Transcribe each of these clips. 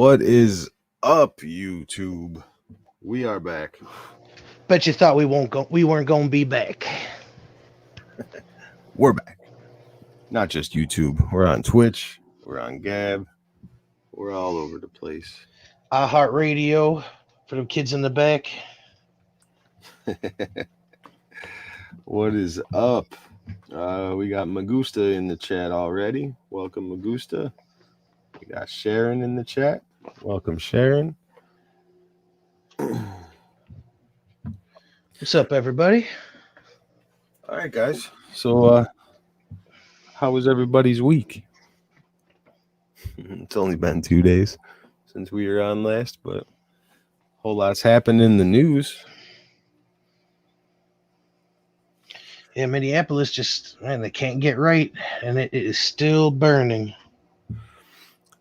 What is up, YouTube? We are back. Bet you thought we weren't going to be back. We're back. Not just YouTube. We're on Twitch. We're on Gab. We're all over the place. iHeartRadio for the kids in the back. What is up? We got Magusta in the chat already. Welcome, Magusta. We got Sharon in the chat. Welcome, Sharon. What's up, everybody? All right, guys. So, how was everybody's week? It's only been 2 days since we were on last, but a whole lot's happened in the news. Yeah, Minneapolis they can't get right, and it is still burning.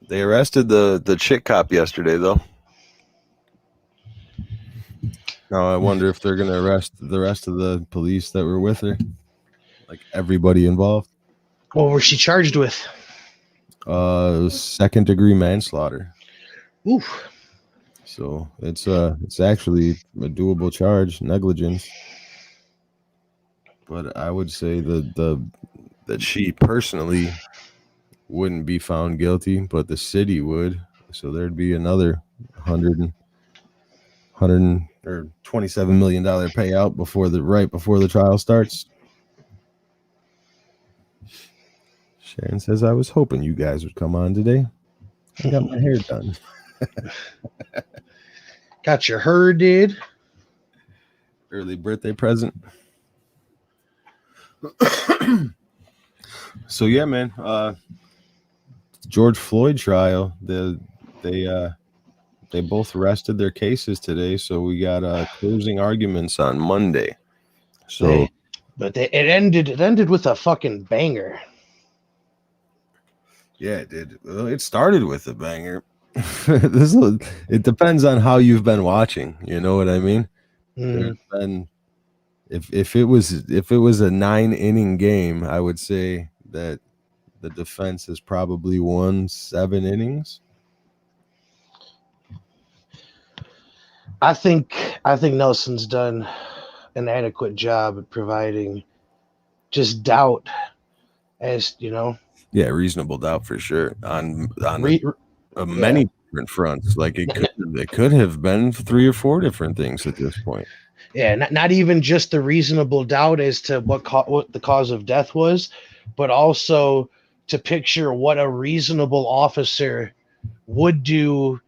They arrested the chick cop yesterday, though. Now I wonder if they're going to arrest the rest of the police that were with her, like everybody involved. What was she charged with? Second-degree manslaughter. Oof. So it's actually a doable charge, negligence. But I would say that she personally wouldn't be found guilty, but the city would. So there'd be another $27 million payout right before the trial starts. Sharon says, I was hoping you guys would come on today. I got my hair done. Got your hair did. Early birthday present. So yeah, man. George Floyd trial. They both rested their cases today, so we got closing arguments on Monday. So, it ended with a fucking banger. Yeah, it did. Well, it started with a banger. It depends on how you've been watching. You know what I mean? There's been, if it was a 9-inning game, I would say that the defense has probably won 7 innings. I think Nelson's done an adequate job at providing just doubt, as you know. Yeah, reasonable doubt for sure on many different fronts. Like it could have been 3 or 4 different things at this point. Yeah, not even just the reasonable doubt as to what the cause of death was, but also to picture what a reasonable officer would do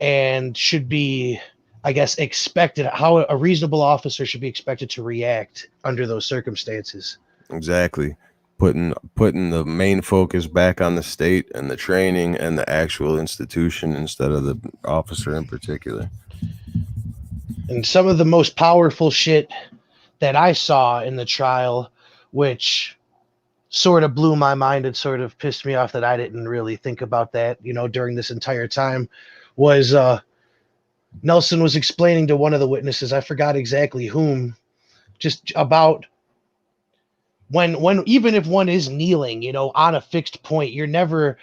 and should be, I guess, expected, how a reasonable officer should be expected to react under those circumstances. Exactly. Putting the main focus back on the state and the training and the actual institution instead of the officer in particular. And some of the most powerful shit that I saw in the trial, which sort of blew my mind and sort of pissed me off that I didn't really think about that, during this entire time, was Nelson was explaining to one of the witnesses, I forgot exactly whom, just about when even if one is kneeling, on a fixed point, you're never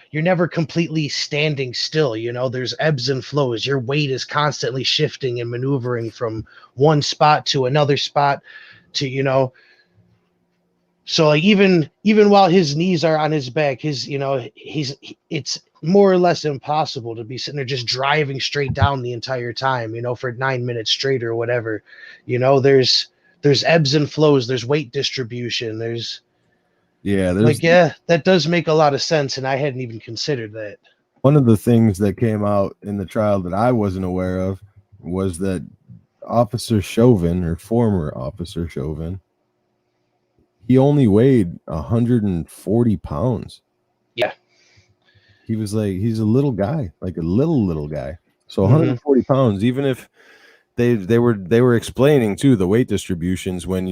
completely standing still. There's ebbs and flows. Your weight is constantly shifting and maneuvering from one spot to another spot to, so like even while his knees are on his back, it's more or less impossible to be sitting there just driving straight down the entire time, for 9 minutes straight or whatever. There's ebbs and flows, there's weight distribution, that does make a lot of sense, and I hadn't even considered that. One of the things that came out in the trial that I wasn't aware of was that Officer Chauvin, or former Officer Chauvin, he only weighed 140 pounds. Yeah. He's a little guy, like a little guy. So 140 pounds, even if they were explaining too the weight distributions when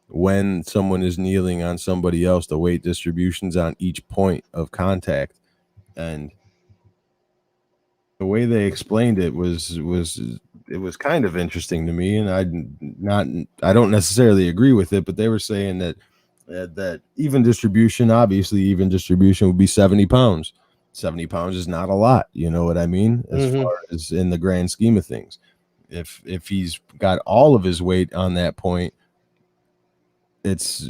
when someone is kneeling on somebody else, the weight distributions on each point of contact, and the way they explained it was kind of interesting to me, and I don't necessarily agree with it, but they were saying that even distribution would be 70 pounds. 70 pounds is not a lot. You know what I mean? As far as in the grand scheme of things, if he's got all of his weight on that point, it's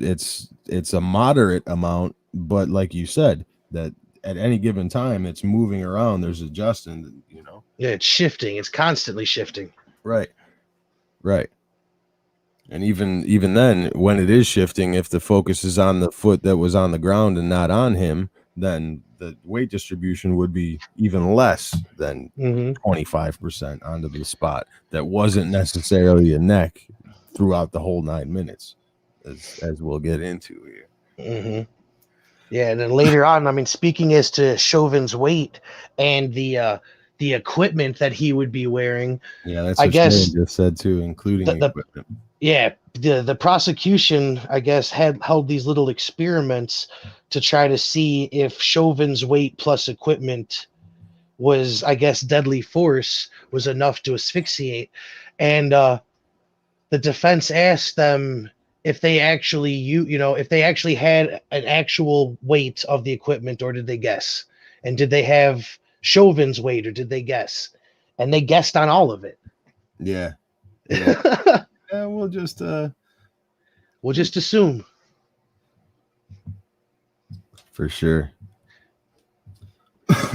a moderate amount. But like you said, that at any given time, it's moving around. There's adjusting. You know. Yeah, it's shifting. It's constantly shifting. Right. Right. And even then, when it is shifting, if the focus is on the foot that was on the ground and not on him, then the weight distribution would be even less than 25% onto the spot that wasn't necessarily a neck throughout the whole 9 minutes, as we'll get into here. Yeah, and then later on, I mean, speaking as to Chauvin's weight and the equipment that he would be wearing. Yeah, that's what I guess just said too, including the equipment. Yeah, the prosecution, I guess, had held these little experiments to try to see if Chauvin's weight plus equipment was, I guess, deadly force was enough to asphyxiate. And the defense asked them if they actually, if they actually had an actual weight of the equipment, or did they guess? And did they have Chauvin's weight, or did they guess? And they guessed on all of it. Yeah. Yeah, we'll just assume. For sure.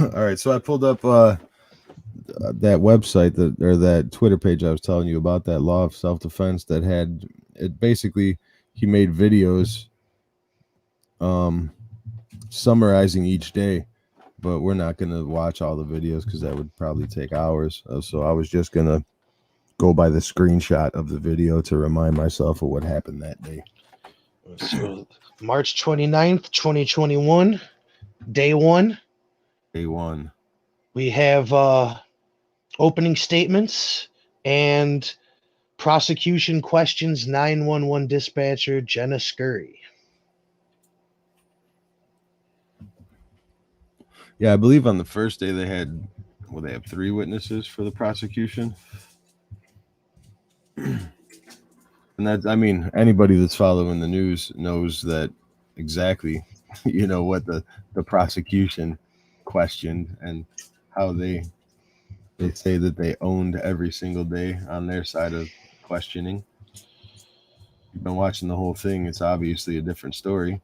All right, so I pulled up that website that Twitter page I was telling you about, that law of self-defense, that had it. Basically, he made videos summarizing each day, but we're not going to watch all the videos because that would probably take hours. So I was just going to go by the screenshot of the video to remind myself of what happened that day. So March 29th, 2021, day one. We have opening statements and prosecution questions 911 dispatcher Jenna Scurry. Yeah, I believe on the first day they have 3 witnesses for the prosecution. And that's, I mean, anybody that's following the news knows that exactly, what the prosecution questioned and how they say that they owned every single day on their side of questioning. You've been watching the whole thing. It's obviously a different story.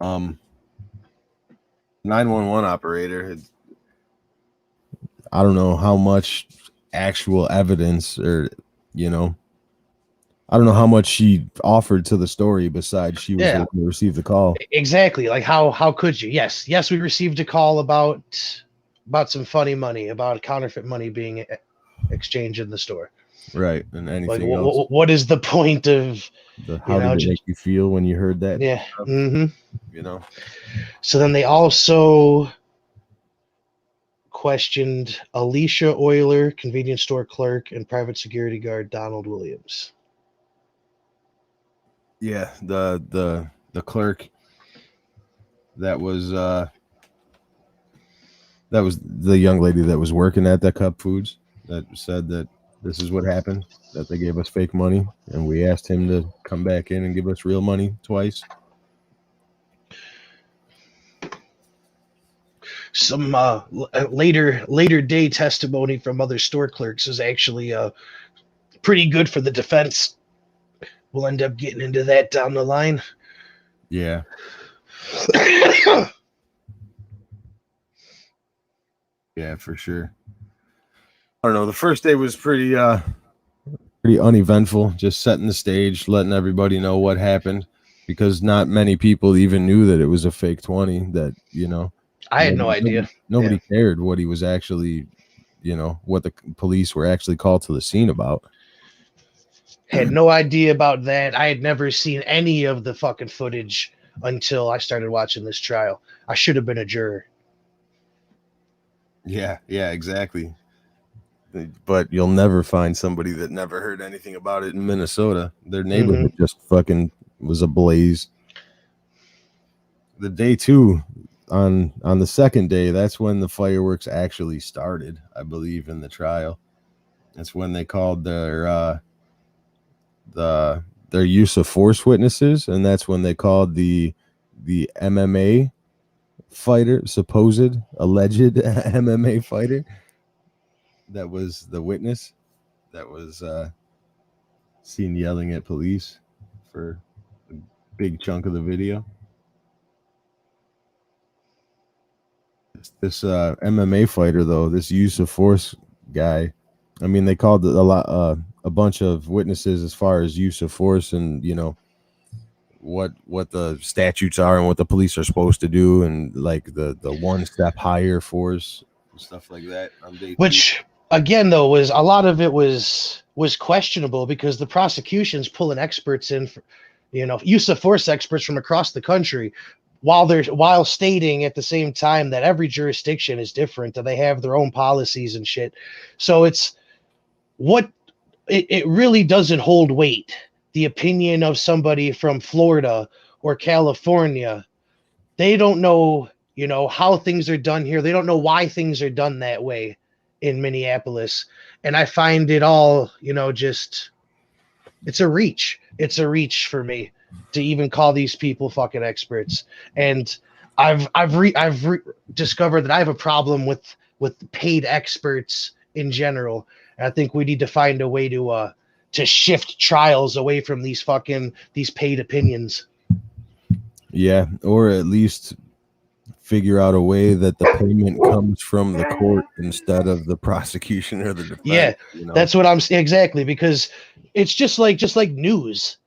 911 operator, I don't know how much actual evidence, or I don't know how much she offered to the story besides she was the one who received the call. Exactly. Like how could you? Yes, we received a call about some funny money, about counterfeit money being exchanged in the store. Right. And anything else. What is the point of how did it make you feel when you heard that? Yeah. So then they also questioned Alicia Euler, convenience store clerk, and private security guard Donald Williams. Yeah, the clerk that was the young lady that was working at the Cup Foods that said that this is what happened, that they gave us fake money and we asked him to come back in and give us real money twice. Some later day testimony from other store clerks is actually pretty good for the defense. We'll end up getting into that down the line. Yeah. Yeah, for sure. I don't know. The first day was pretty uneventful, just setting the stage, letting everybody know what happened, because not many people even knew that it was a fake 20, that, I had no idea. Nobody cared what he was actually, what the police were actually called to the scene about. Had no idea about that. I had never seen any of the fucking footage until I started watching this trial. I should have been a juror. Yeah, exactly. But you'll never find somebody that never heard anything about it in Minnesota. Their neighborhood just fucking was ablaze. The day 2, on the second day, that's when the fireworks actually started, I believe, in the trial. That's when they called their use of force witnesses, and that's when they called the MMA fighter, supposed alleged MMA fighter, that was the witness that was seen yelling at police for a big chunk of the video. This MMA fighter, though, this use of force guy, I mean, they called a bunch of witnesses as far as use of force, and what the statutes are and what the police are supposed to do, and like the one step higher force, stuff like that on day 2. Which again, though, was a lot of it was questionable because the prosecution's pulling experts in, for, use of force experts from across the country, while stating at the same time that every jurisdiction is different and they have their own policies and shit. So it really doesn't hold weight. The opinion of somebody from Florida or California, they don't know, how things are done here. They don't know why things are done that way in Minneapolis. And I find it all, just, it's a reach. It's a reach for me to even call these people fucking experts. And I've discovered that I have a problem with paid experts in general. And I think we need to find a way to shift trials away from these paid opinions. Yeah, or at least figure out a way that the payment comes from the court instead of the prosecution or the defense. Yeah, that's what I'm saying. Exactly, because it's just like news.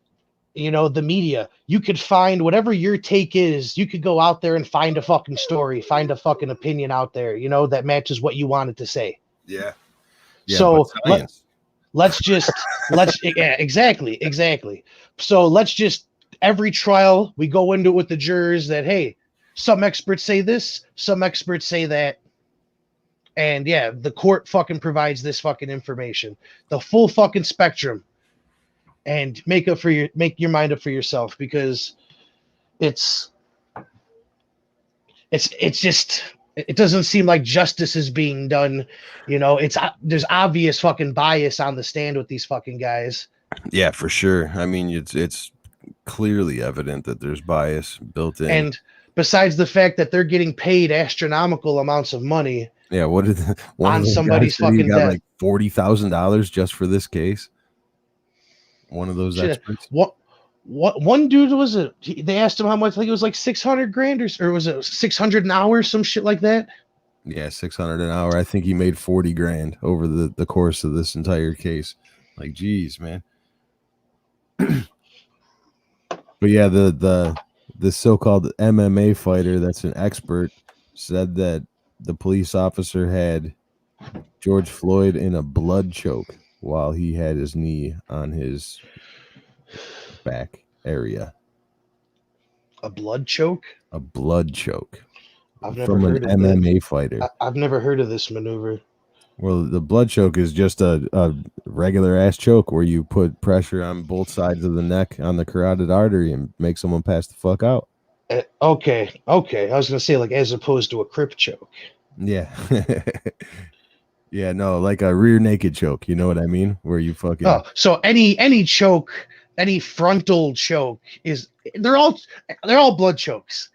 The media, you could find whatever your take is. You could go out there and find a fucking story, find a fucking opinion out there, that matches what you wanted to say. Yeah. So let's yeah, exactly. So let's just, every trial we go into it with the jurors that, hey, some experts say this, some experts say that. And yeah, the court fucking provides this fucking information, the full fucking spectrum. And make your mind up for yourself, because it's just, it doesn't seem like justice is being done. There's obvious fucking bias on the stand with these fucking guys. Yeah, for sure. I mean, it's clearly evident that there's bias built in. And besides the fact that they're getting paid astronomical amounts of money. Yeah, what did one on somebody's fucking got death? Like $40,000 just for this case. One of those experts. What one dude was it? They asked him how much. I think it was like $600,000 or was it $600 an hour, some shit like that. Yeah, $600 an hour. I think he made $40,000 over the course of this entire case. Like, geez, man. But yeah, the so-called MMA fighter that's an expert said that the police officer had George Floyd in a blood choke while he had his knee on his back area. A blood choke? A blood choke. I've never heard of MMA fighter. I've never heard of this maneuver. Well, the blood choke is just a regular ass choke where you put pressure on both sides of the neck on the carotid artery and make someone pass the fuck out. Okay. I was gonna say, like, as opposed to a crip choke. Yeah. Yeah, no, like a rear naked choke. You know what I mean? Where you fucking. Oh, so any choke, any frontal choke they're all blood chokes.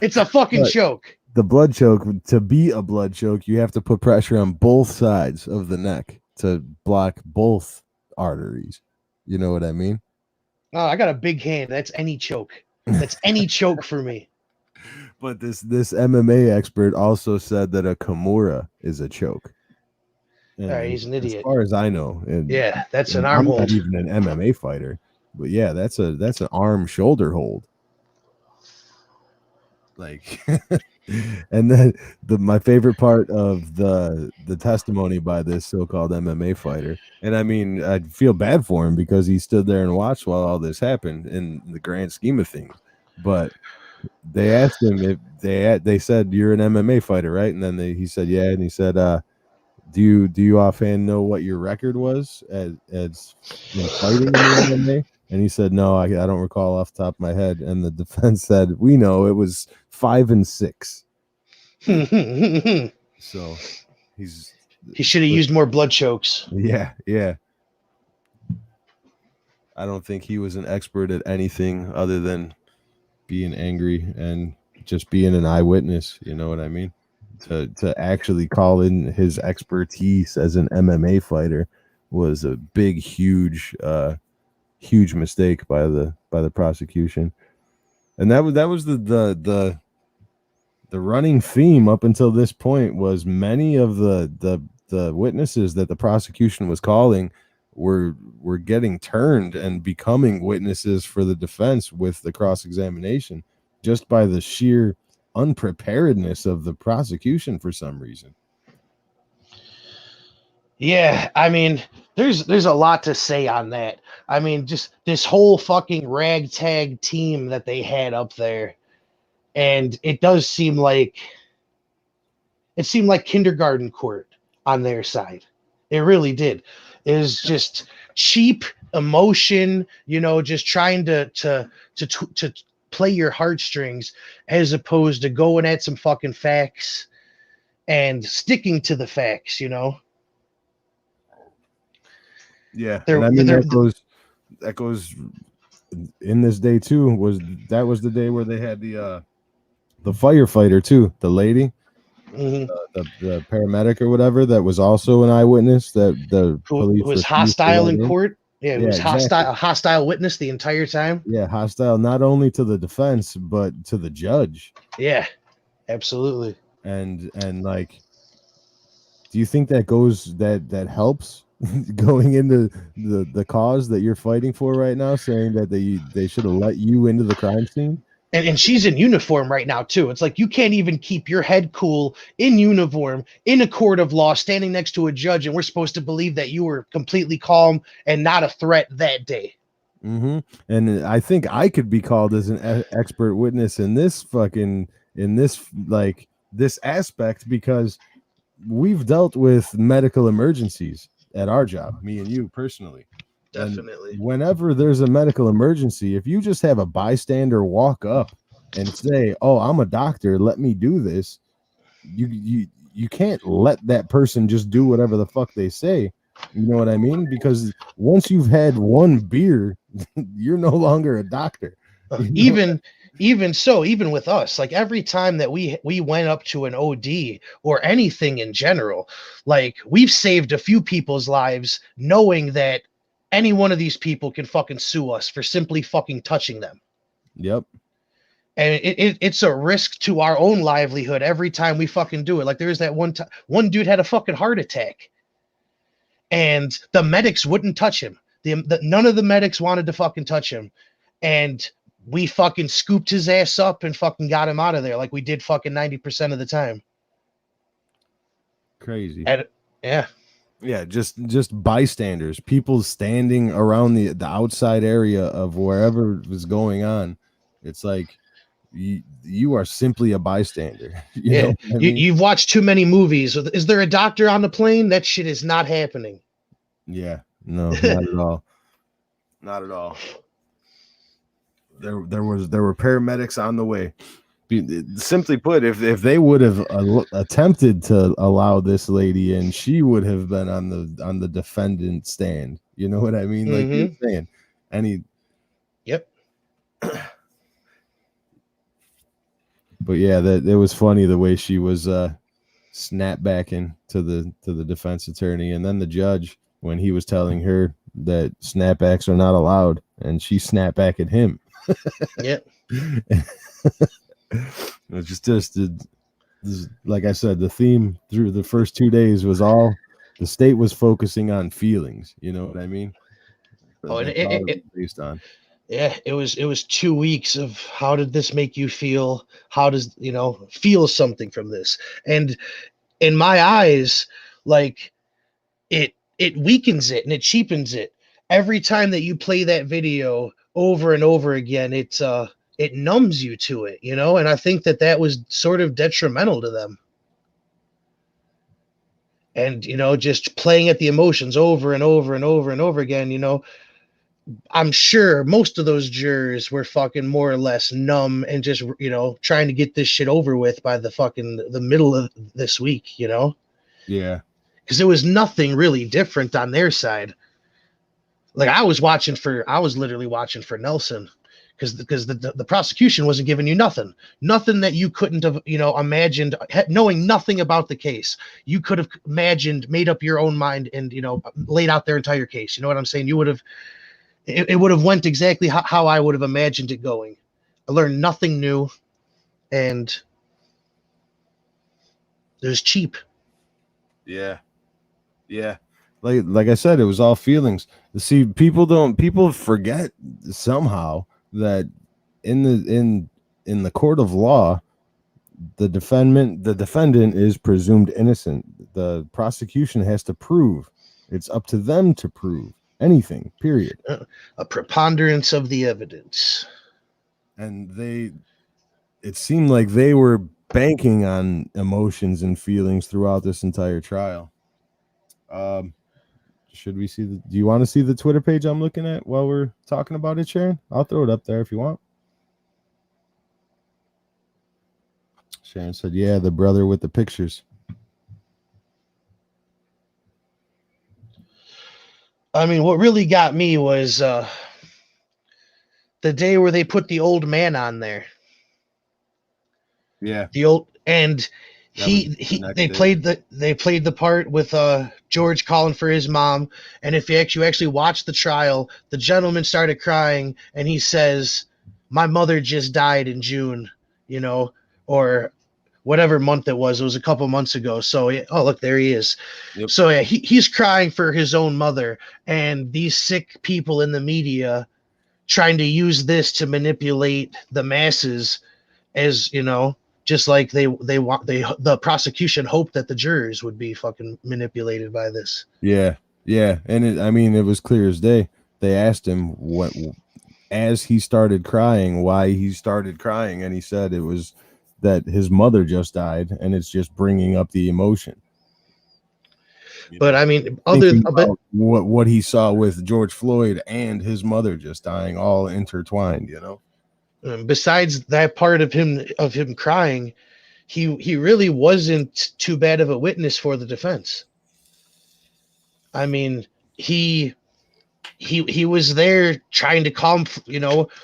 It's a fucking choke. The blood choke, to be a blood choke, you have to put pressure on both sides of the neck to block both arteries. You know what I mean? Oh, I got a big hand. That's any choke. That's any choke for me. But this MMA expert also said that a Kimura is a choke. All right, he's an idiot. As far as I know, yeah, that's an arm hold. I'm not even an MMA fighter, but yeah, that's an arm shoulder hold. Like, and then my favorite part of the testimony by this so-called MMA fighter, and I mean, I feel bad for him because he stood there and watched while all this happened in the grand scheme of things. But they asked him if they said, "You're an MMA fighter, right?" And then he said, "Yeah," and he said, Do you offhand know what your record was as fighting in the MMA? And he said, "No, I don't recall off the top of my head." And the defense said, "We know it was 5-6." So he should have used more blood chokes. Yeah. I don't think he was an expert at anything other than being angry and just being an eyewitness. You know what I mean? To actually call in his expertise as an MMA fighter was a big, huge mistake by the prosecution. And that was the running theme up until this point was many of the witnesses that the prosecution was calling were getting turned and becoming witnesses for the defense with the cross-examination just by the sheer unpreparedness of the prosecution for some reason. Yeah, I mean, there's a lot to say on that. I mean, just this whole fucking ragtag team that they had up there, and it seemed like kindergarten court on their side. It really did. It was just cheap emotion, just trying to play your heartstrings as opposed to going at some fucking facts and sticking to the facts. Yeah, There, and I mean there, that goes in this day too. That was the day where they had the firefighter too, the lady, mhm. the paramedic or whatever that was also an eyewitness that the Who police was refused to hostile let in in. court. Yeah, it Yeah, was exactly. a hostile witness the entire time. Yeah, hostile not only to the defense but to the judge. Yeah, absolutely. And like, do you think that helps going into the cause that you're fighting for right now, saying that they should have let you into the crime scene? And she's in uniform right now too. It's like you can't even keep your head cool in uniform in a court of law, standing next to a judge, and we're supposed to believe that you were completely calm and not a threat that day. Mm-hmm. And I think I could be called as an expert witness in this this aspect because we've dealt with medical emergencies at our job, me and you personally. And Definitely. whenever there's a medical emergency, if you just have a bystander walk up and say, "Oh, I'm a doctor, let me do this," you can't let that person just do whatever the fuck they say. You know what I mean? Because once you've had one beer, you're no longer a doctor. You know? Even so, even with us, like every time that we went up to an OD or anything in general, like we've saved a few people's lives knowing that any one of these people can fucking sue us for simply fucking touching them. Yep. And it's a risk to our own livelihood every time we fucking do it. Like there's that one time one dude had a fucking heart attack and the medics wouldn't touch him. None of the medics wanted to fucking touch him. And we fucking scooped his ass up and fucking got him out of there like we did fucking 90% of the time. Crazy. And yeah. Yeah, just bystanders, people standing around the outside area of wherever was going on. It's like you are simply a bystander. You know Yeah. what I mean? You've watched too many movies. Is there a doctor on the plane? That shit is not happening. Yeah, no, not at all. Not at all. There were paramedics on the way. Simply put, if they would have attempted to allow this lady in, she would have been on the defendant stand. You know what I mean? Like you're saying, any. Yep. But yeah, that it was funny the way she was snapbacking to the defense attorney, and then the judge when he was telling her that snapbacks are not allowed, and she snapped back at him. Yep. It's just like I said, the theme through the first 2 days was all the state was focusing on feelings. You know what I mean? Oh, and That's all it was based on. yeah, it was 2 weeks of how did this make you feel? How does feel something from this? And in my eyes, like it weakens it and it cheapens it. Every time that you play that video over and over again, it numbs you to it, and I think that was sort of detrimental to them. And just playing at the emotions over and over and over and over again, I'm sure most of those jurors were fucking more or less numb and just, trying to get this shit over with by the middle of this week, Yeah. Because there was nothing really different on their side. Like I was literally watching for Nelson because the prosecution wasn't giving you nothing that you couldn't have, imagined, knowing nothing about the case. You could have imagined, made up your own mind, and laid out their entire case. You know what I'm saying? You would have, it would have went exactly how I would have imagined it going. I learned nothing new, and it was cheap. Yeah. Like I said, it was all feelings. See, people forget somehow that in the court of law, the defendant is presumed innocent. The prosecution has to prove. It's up to them to prove anything, period. A preponderance of the evidence. And it seemed like they were banking on emotions and feelings throughout this entire trial. Should we see do you want to see the Twitter page I'm looking at while we're talking about it, Sharon? I'll throw it up there if you want. Sharon said, yeah, the brother with the pictures. I mean, what really got me was the day where they put the old man on there. Yeah. The old, and they played the part with George calling for his mom, and if you actually watch the trial, the gentleman started crying and he says, "My mother just died in June," or whatever month it was. It was a couple months ago. So, oh, look, there he is. Yep. So yeah, he's crying for his own mother, and these sick people in the media trying to use this to manipulate the masses, as just like the prosecution hoped that the jurors would be fucking manipulated by this. Yeah, and it was clear as day. They asked him what, as he started crying, why he started crying, and he said it was that his mother just died, and it's just bringing up the emotion. But I mean, what he saw with George Floyd and his mother just dying, all intertwined, Besides that part of him crying, he really wasn't too bad of a witness for the defense. I mean, he was there trying to calm,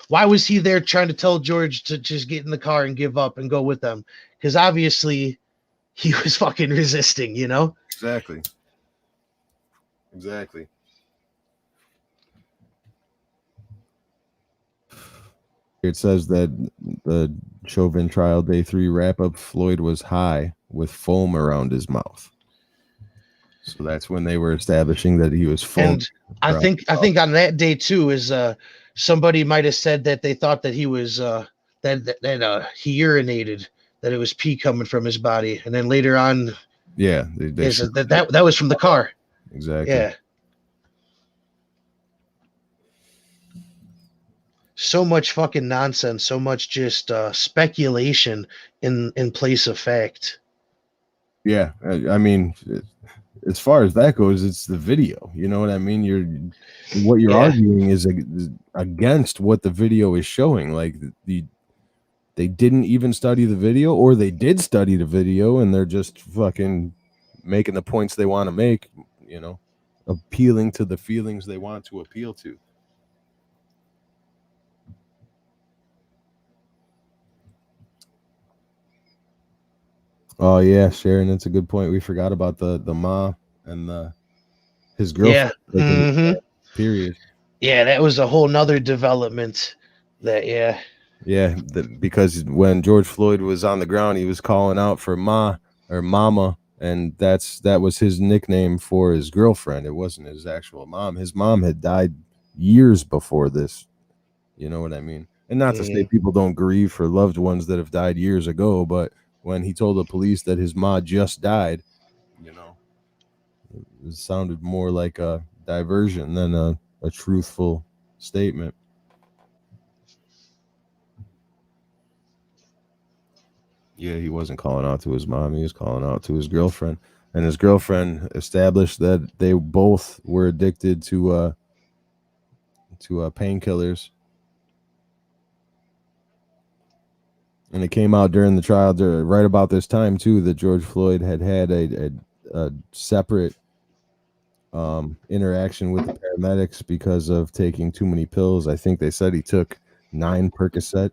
why was he there trying to tell George to just get in the car and give up and go with them? Because obviously he was fucking resisting, Exactly. It says that the Chauvin trial day 3 wrap-up, Floyd was high with foam around his mouth. So that's when they were establishing that he was foam. And I think on that day too is somebody might have said that they thought that he was that he urinated, that it was pee coming from his body, and then later on, that was from the car. Exactly. Yeah. So much fucking nonsense, so much just speculation in place of fact. Yeah, I mean, as far as that goes, it's the video. You know what I mean? What you're arguing is against what the video is showing. Like they didn't even study the video, or they did study the video and they're just fucking making the points they want to make. Appealing to the feelings they want to appeal to. Oh yeah, Sharon, that's a good point. We forgot about the ma and his girlfriend. Yeah. Mm-hmm. Period. Yeah, that was a whole nother development. Because when George Floyd was on the ground, he was calling out for ma or mama, and that was his nickname for his girlfriend. It wasn't his actual mom. His mom had died years before this. You know what I mean? And not to say people don't grieve for loved ones that have died years ago, but when he told the police that his ma just died, it sounded more like a diversion than a truthful statement. Yeah, he wasn't calling out to his mom. He was calling out to his girlfriend. And his girlfriend established that they both were addicted to painkillers. And it came out during the trial, right about this time too, that George Floyd had a separate interaction with the paramedics because of taking too many pills. I think they said he took 9 Percocet.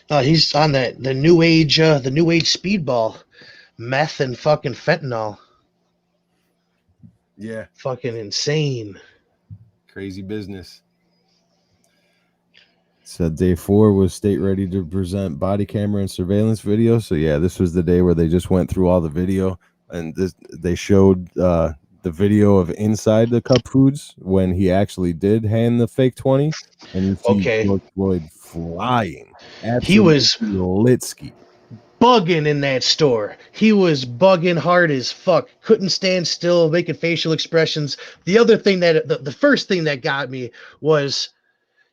He's on the new age speedball, meth and fucking fentanyl. Yeah, Fucking insane. crazy business. So day 4 was state ready to present body camera and surveillance video. So yeah, this was the day where they just went through all the video, and they showed the video of inside the cup foods when he actually did hand the fake 20, and you see Okay. George Floyd flying, He absolutely was litsky. bugging in that store. He was bugging hard as fuck. Couldn't stand still, making facial expressions. The other thing that the first thing that got me was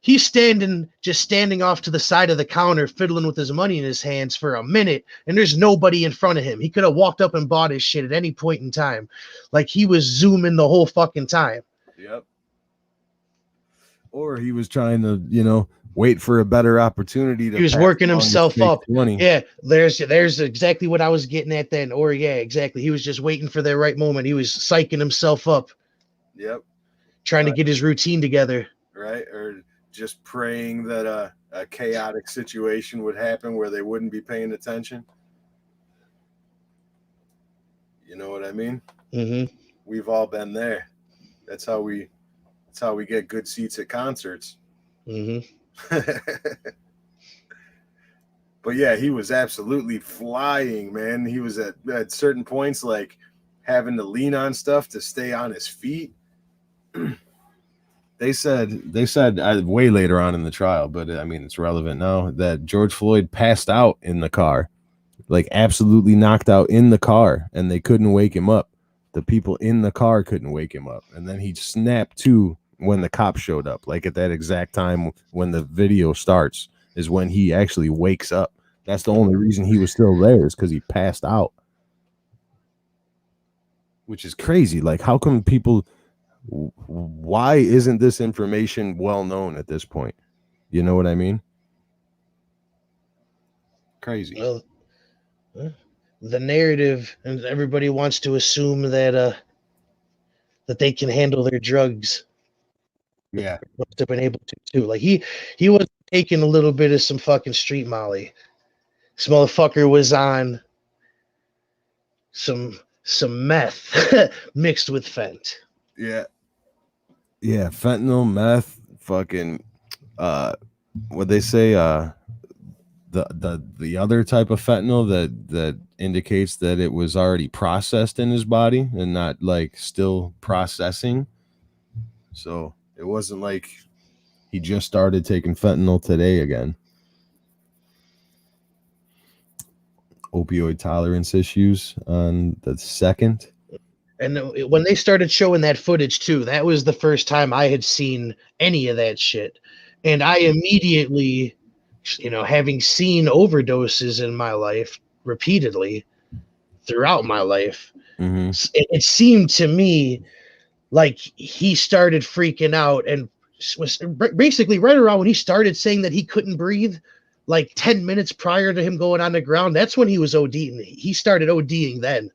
he's standing off to the side of the counter, fiddling with his money in his hands for a minute, and there's nobody in front of him. He could have walked up and bought his shit at any point in time. Like he was zooming the whole fucking time. Yep. Or he was trying to, wait for a better opportunity to He was pass working along this himself fake up. 20. Yeah, there's exactly what I was getting at then. Or yeah, exactly. He was just waiting for the right moment. He was psyching himself up. Yep. Trying to get his routine together. Right? Or just praying that a chaotic situation would happen where they wouldn't be paying attention. You know what I mean? Mm-hmm. We've all been there. That's how we get good seats at concerts. Mm-hmm. But yeah, he was absolutely flying, man. He was at certain points like having to lean on stuff to stay on his feet. They said way later on in the trial, but I mean it's relevant now, that George Floyd passed out in the car, like absolutely knocked out in the car, and they couldn't wake him up. The people in the car couldn't wake him up, and then he snapped to when the cops showed up. Like at that exact time when the video starts is when he actually wakes up. That's the only reason he was still there, is because he passed out, which is crazy. Like, how come people? Why isn't this information well known at this point? You know what I mean? Crazy. Well, the narrative, and everybody wants to assume that they can handle their drugs. Yeah. Must have been able to too. Like he was taking a little bit of some fucking street molly. This motherfucker was on some meth mixed with fent. Yeah. Yeah, fentanyl, meth, fucking what they say, the other type of fentanyl that indicates that it was already processed in his body and not like still processing. So it wasn't like he just started taking fentanyl today again. Opioid tolerance issues on the 2nd. And when they started showing that footage too, that was the first time I had seen any of that shit. And I immediately, having seen overdoses in my life repeatedly throughout my life, it seemed to me like he started freaking out, and was basically right around when he started saying that he couldn't breathe, like 10 minutes prior to him going on the ground. That's when he was ODing. He started ODing then.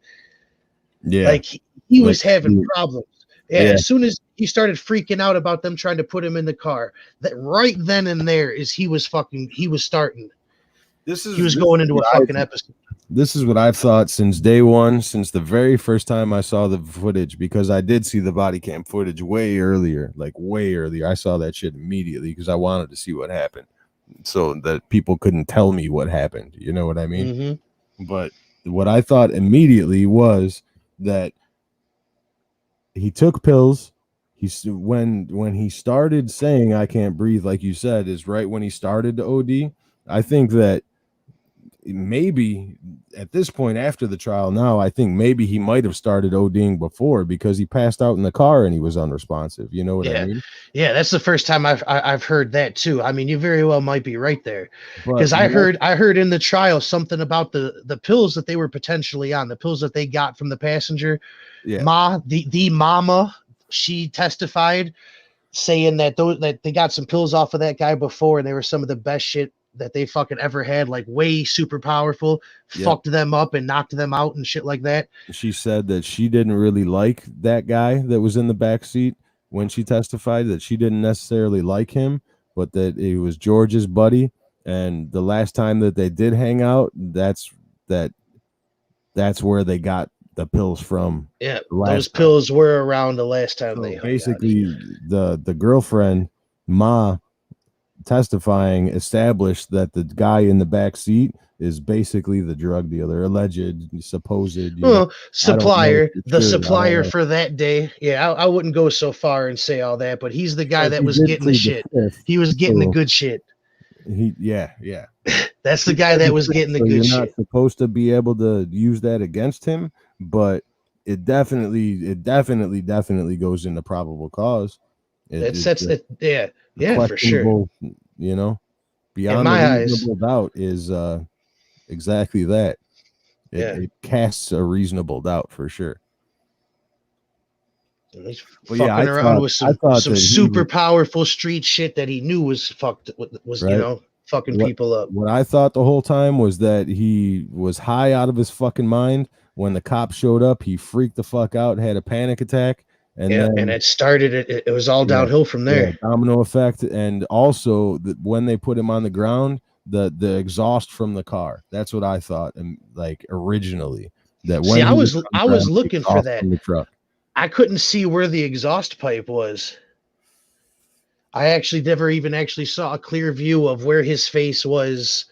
Yeah. Like he was having problems. Yeah, Yeah. as soon as he started freaking out about them trying to put him in the car, that right then and there is he was starting. He was going into a fucking episode. This is what I've thought since day one, since the very first time I saw the footage, because I did see the body cam footage way earlier. I saw that shit immediately because I wanted to see what happened so that people couldn't tell me what happened. You know what I mean? Mm-hmm. But what I thought immediately was that he took pills. When he started saying I can't breathe, like you said, is right when he started to OD. I think that maybe at this point after the trial now, I think maybe he might have started ODing before, because he passed out in the car and he was unresponsive. You know what I mean? Yeah, that's the first time I've heard that too. I mean, you very well might be right there, because I heard in the trial something about the pills that they were potentially on, the pills that they got from the passenger. Yeah, the mama, she testified saying that that they got some pills off of that guy before, and they were some of the best shit that they fucking ever had, like way super powerful, Yep. fucked them up and knocked them out and shit like that. She said that she didn't really like that guy that was in the back seat when she testified, that she didn't necessarily like him, but that he was George's buddy. And the last time that they did hang out, that's where they got the pills from. Yeah, the last those time. pills were around the last time So they hung out. basically, the girlfriend, Ma, testifying, established that the guy in the back seat is basically the drug dealer, alleged, supposed. Well, supplier, the sure. supplier for that day. Yeah, I wouldn't go so far and say all that, but he's the guy that was getting the shit. He was getting the good shit. Yeah. That's the guy that was getting the good shit. You're not supposed to be able to use that against him, but it definitely goes into probable cause. Yeah, for sure. You know, beyond in my the eyes, reasonable doubt is exactly that. It casts a reasonable doubt for sure. He's fucking around with some super powerful street shit that he knew was fucked, was right? Fucking people up. What I thought the whole time was that he was high out of his fucking mind. When the cops showed up, he freaked the fuck out, had a panic attack, and and it started. It was all downhill from there. Domino effect, and also when they put him on the ground, the exhaust from the car. That's what I thought, and like originally, that when I was looking for that. From the truck. I couldn't see where the exhaust pipe was. I actually never even saw a clear view of where his face was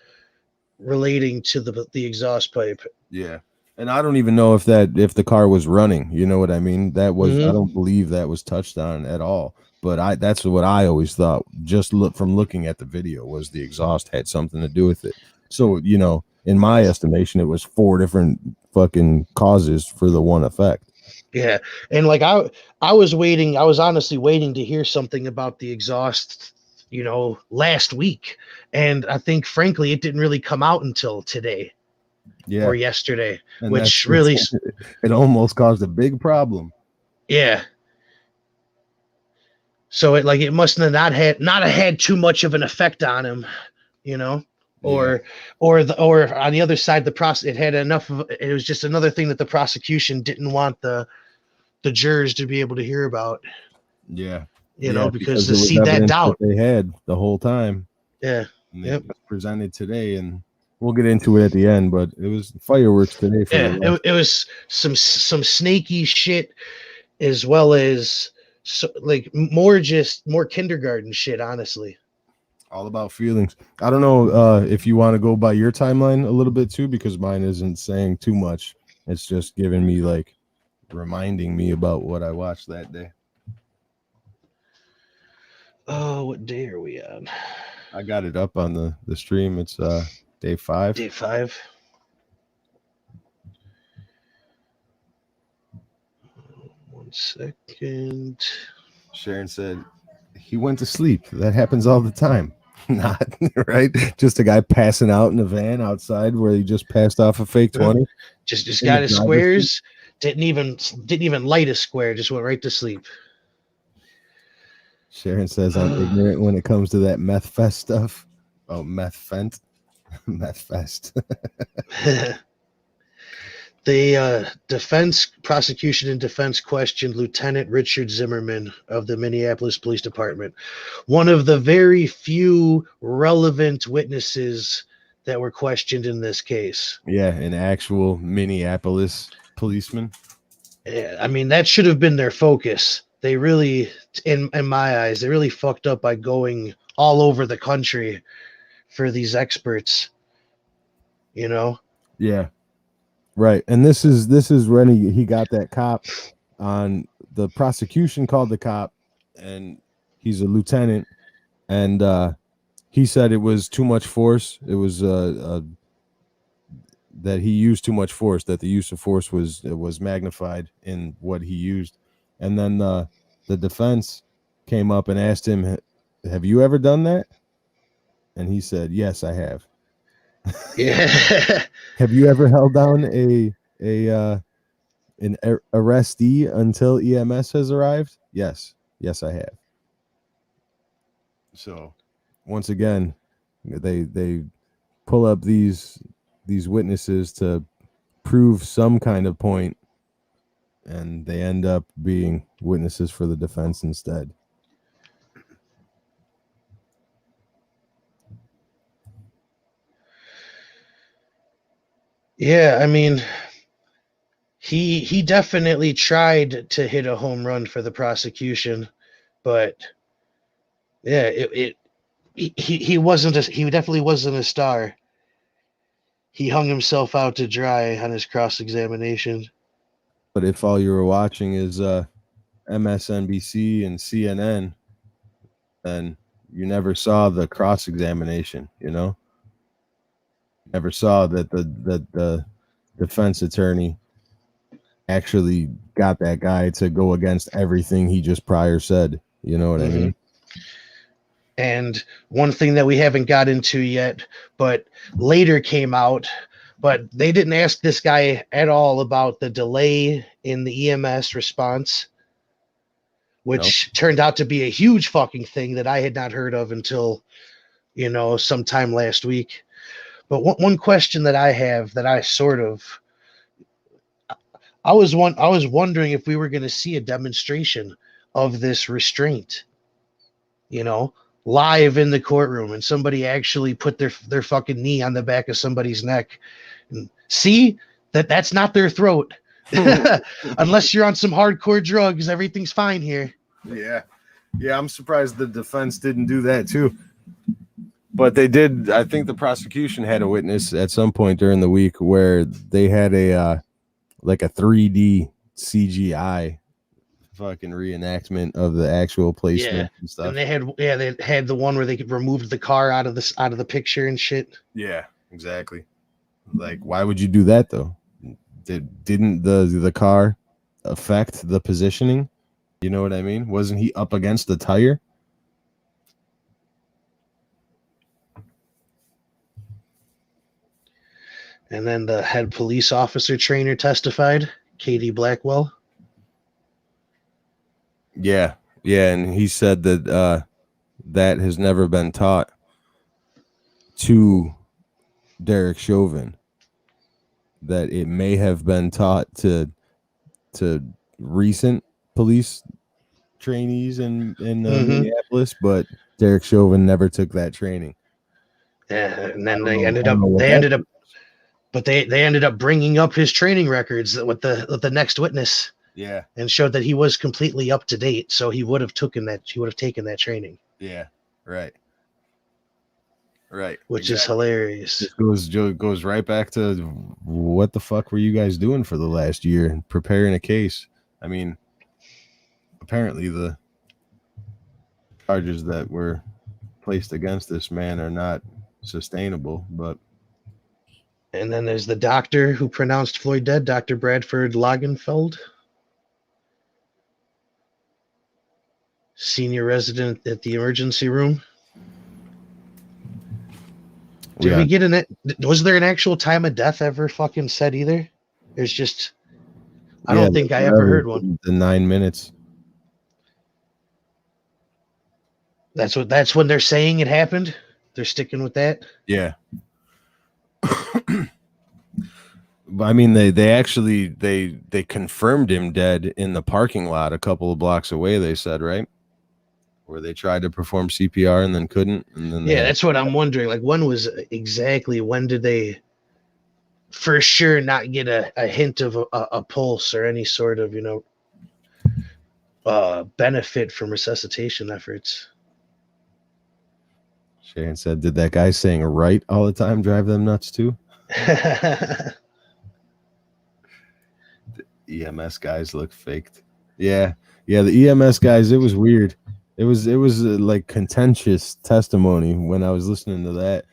relating to the exhaust pipe. Yeah. And I don't even know if the car was running, you know what I mean? That was I don't believe that was touched on at all. But that's what I always thought, just from looking at the video, was the exhaust had something to do with it. So, in my estimation, it was 4 different fucking causes for the one effect. Yeah. And like I was honestly waiting to hear something about the exhaust, last week. And I think frankly it didn't really come out until today. Yeah. Or yesterday, and which really it almost caused a big problem. Yeah. So it must not have had too much of an effect on him, or on the other side, it had enough of it was just another thing that the prosecution didn't want the jurors to be able to hear about. Yeah. Because to see that doubt they had the whole time. Yeah. And it was presented today, and we'll get into it at the end, but it was fireworks today. It was some snaky shit, as well as more kindergarten shit, honestly. All about feelings. I don't know if you want to go by your timeline a little bit too, because mine isn't saying too much. It's just giving me reminding me about what I watched that day. Oh, what day are we on? I got it up on the stream. It's day 5. Day 5. One second. Sharon said he went to sleep. That happens all the time. Not right. Just a guy passing out in a van outside where he just passed off a fake 20. Just got his squares. Didn't even light a square. Just went right to sleep. Sharon says I'm ignorant when it comes to that meth fest stuff. Oh, meth fest. The prosecution and defense questioned Lieutenant Richard Zimmerman of the Minneapolis Police Department, one of the very few relevant witnesses that were questioned in this case. Yeah, an actual Minneapolis policeman. Yeah, I mean, that should have been their focus. They really, in my eyes, they really fucked up by going all over the country for these experts. Yeah. Right. And this is when he got that cop on. The prosecution called the cop, and he's a lieutenant, and he said it was too much force. It was that he used too much force, that the use of force was magnified in what he used. And then the defense came up and asked him, "Have you ever done that?" And he said, "Yes, I have." Yeah. Have you ever held down an arrestee until EMS has arrived? Yes, I have. So, once again, They pull up these witnesses to prove some kind of point, and they end up being witnesses for the defense instead. Yeah, I mean, he definitely tried to hit a home run for the prosecution, but yeah, he wasn't he definitely wasn't a star. He hung himself out to dry on his cross examination. But if all you were watching is MSNBC and CNN, then you never saw the cross examination. Never saw that the defense attorney actually got that guy to go against everything he just prior said. You know what I mean? And one thing that we haven't got into yet, but later came out, but they didn't ask this guy at all about the delay in the EMS response, which turned out to be a huge fucking thing that I had not heard of until, sometime last week. But one question that I have that I was wondering if we were going to see a demonstration of this restraint, you know, live in the courtroom, and somebody actually put their fucking knee on the back of somebody's neck and see that's not their throat. Unless you're on some hardcore drugs, everything's fine here. Yeah, I'm surprised the defense didn't do that too. But they did. I think the prosecution had a witness at some point during the week where they had a like a 3D CGI fucking reenactment of the actual placement and stuff. And they had the one where they removed the car out of the picture and shit. Yeah, exactly. Like, why would you do that though? Didn't the car affect the positioning? You know what I mean? Wasn't he up against the tire? And then the head police officer trainer testified, Katie Blackwell. Yeah, and he said that that has never been taught to Derek Chauvin. That it may have been taught to recent police trainees in Minneapolis, but Derek Chauvin never took that training. Yeah, and then they ended up bringing up his training records with the next witness. Yeah, and showed that he was completely up to date, so he would have taken that training. Yeah, right. Which is hilarious. It goes right back to what the fuck were you guys doing for the last year preparing a case? I mean, apparently the charges that were placed against this man are not sustainable, but. And then there's the doctor who pronounced Floyd dead, Dr. Bradford Lagenfeld, senior resident at the emergency room. Did we get in it? Was there an actual time of death ever fucking said either? There's just, I don't think I ever heard one. The 9 minutes. That's when they're saying it happened. They're sticking with that. Yeah. I mean, they actually they confirmed him dead in the parking lot a couple of blocks away. They said, right, where they tried to perform CPR and then couldn't. And then that's what I'm wondering. Like, when did they for sure not get a hint of a pulse or any sort of benefit from resuscitation efforts? Sharon said, "Did that guy saying right all the time drive them nuts too?" The EMS guys look faked. Yeah, the EMS guys, it was weird. It was like contentious testimony when I was listening to that.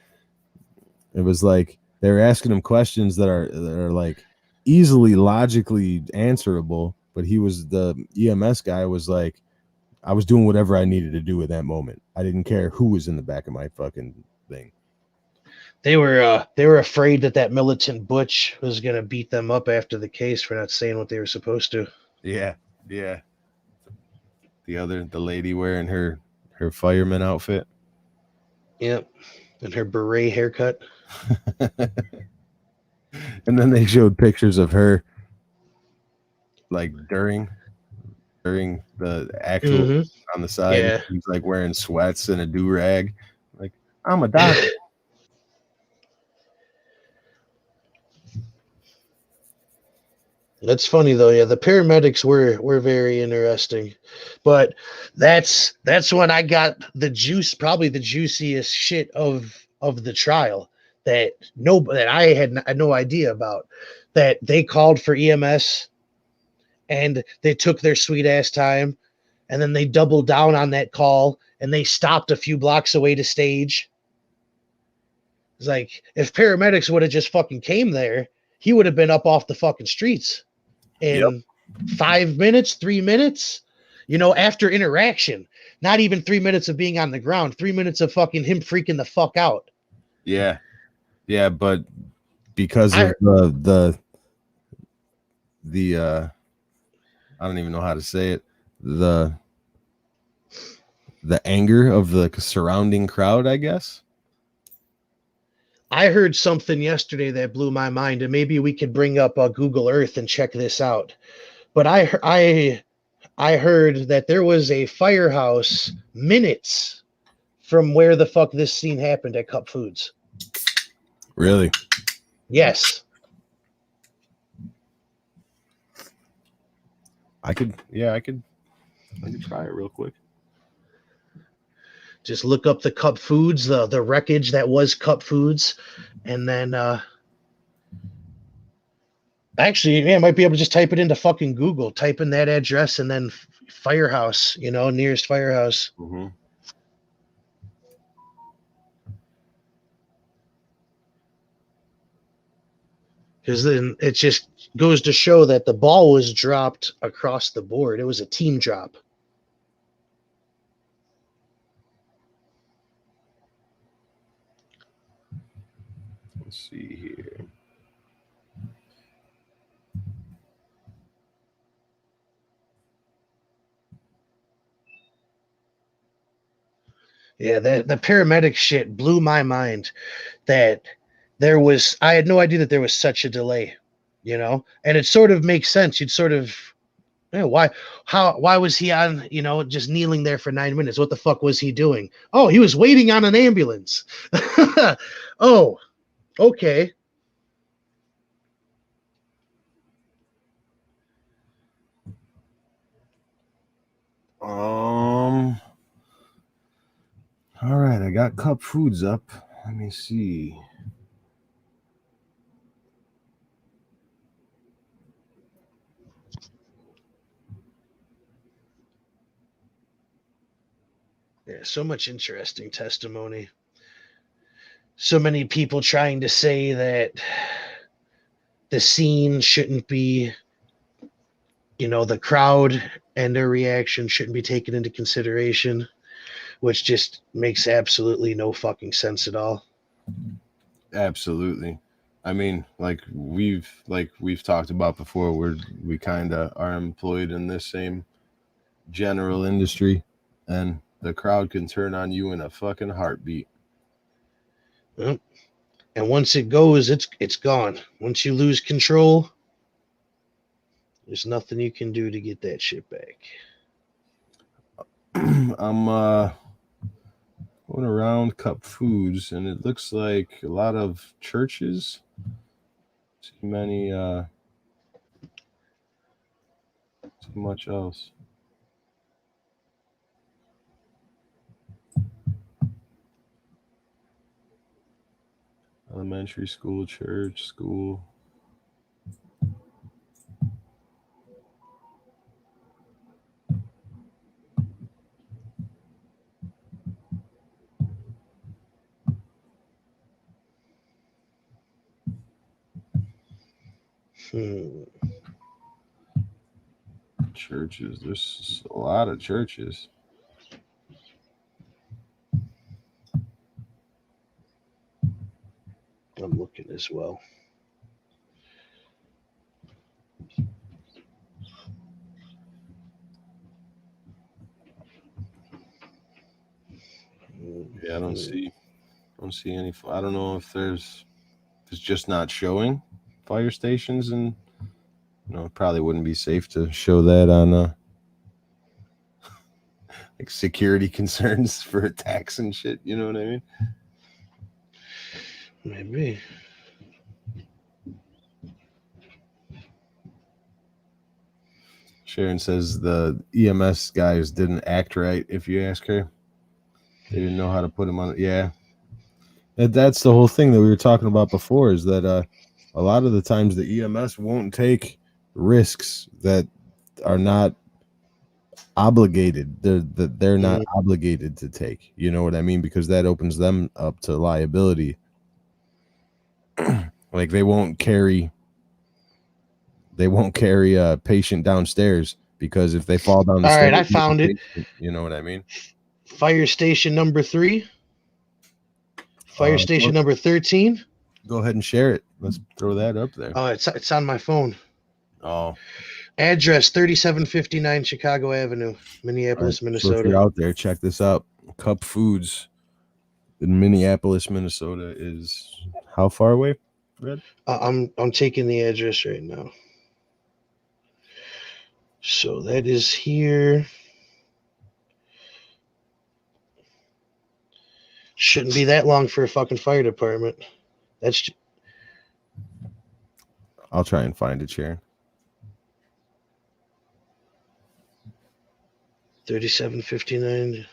It was like they were asking him questions that are like easily logically answerable, but the EMS guy was like, I was doing whatever I needed to do at that moment. I didn't care who was in the back of my fucking thing. They were afraid that militant Butch was gonna beat them up after the case for not saying what they were supposed to. Yeah. The lady wearing her fireman outfit. Yep. And her beret haircut. And then they showed pictures of her like during the actual Mm-hmm. on the side. Yeah. He's like wearing sweats and a do rag. Like, I'm a doctor. That's funny though. Yeah, the paramedics were very interesting, but that's when I got the juice, probably the juiciest shit of the trial that I had no idea about. That they called for EMS and they took their sweet ass time, and then they doubled down on that call and they stopped a few blocks away to stage. It's like if paramedics would have just fucking came there, he would have been up off the fucking streets Yep. in 5 minutes, 3 minutes, after interaction. Not even 3 minutes of being on the ground, 3 minutes of fucking him freaking the fuck out. Yeah. Yeah, but because I of the I don't even know how to say it. The anger of the surrounding crowd, I guess. I heard something yesterday that blew my mind, and maybe we could bring up Google Earth and check this out. But I heard that there was a firehouse minutes from where the fuck this scene happened at Cup Foods. Really? Yes. I could try it real quick. Just look up the Cup Foods, the wreckage that was Cup Foods, and then actually, yeah, I might be able to just type it into fucking Google, type in that address, and then firehouse, nearest firehouse. Mm-hmm. Because then it just goes to show that the ball was dropped across the board. It was a team drop. Let's see here. Yeah, the paramedic shit blew my mind. That I had no idea that there was such a delay, and it sort of makes sense. You'd sort of, why was he on, just kneeling there for 9 minutes? What the fuck was he doing? Oh, he was waiting on an ambulance. Oh, okay. All right, I got Cup Foods up. Let me see. Yeah, so much interesting testimony. So many people trying to say that the scene shouldn't be, the crowd and their reaction shouldn't be taken into consideration, which just makes absolutely no fucking sense at all. Absolutely. I mean, like we've talked about before, we kind of are employed in this same general industry, and the crowd can turn on you in a fucking heartbeat. Well, and once it goes, it's gone. Once you lose control, there's nothing you can do to get that shit back. I'm going around Cup Foods, and it looks like a lot of churches. Too many. Too much else. Elementary school, church, school. Churches. There's a lot of churches. I'm looking as well. Yeah, I don't see don't see any. I don't know if it's just not showing fire stations, and it probably wouldn't be safe to show that on like security concerns for attacks and shit. You know what I mean? Maybe. Sharon says the EMS guys didn't act right. If you ask her, they didn't know how to put him on. Yeah, that's the whole thing that we were talking about before. Is that a lot of the times the EMS won't take risks that are not obligated. They're not obligated to take. You know what I mean? Because that opens them up to liability. Like they won't carry a patient downstairs because if they fall down the All stairs, right, I found it. You know what I mean? Fire station number 3. Fire station number 13. Go ahead and share it. Let's throw that up there. Oh, it's on my phone. Oh. Address 3759 Chicago Avenue, Minneapolis, Right. Minnesota. So if you're out there, check this out. Cup Foods in Minneapolis, Minnesota is how far away, Red? I'm taking the address right now. So that is here. Shouldn't be that long for a fucking fire department. I'll try and find it, Sharon. 3759.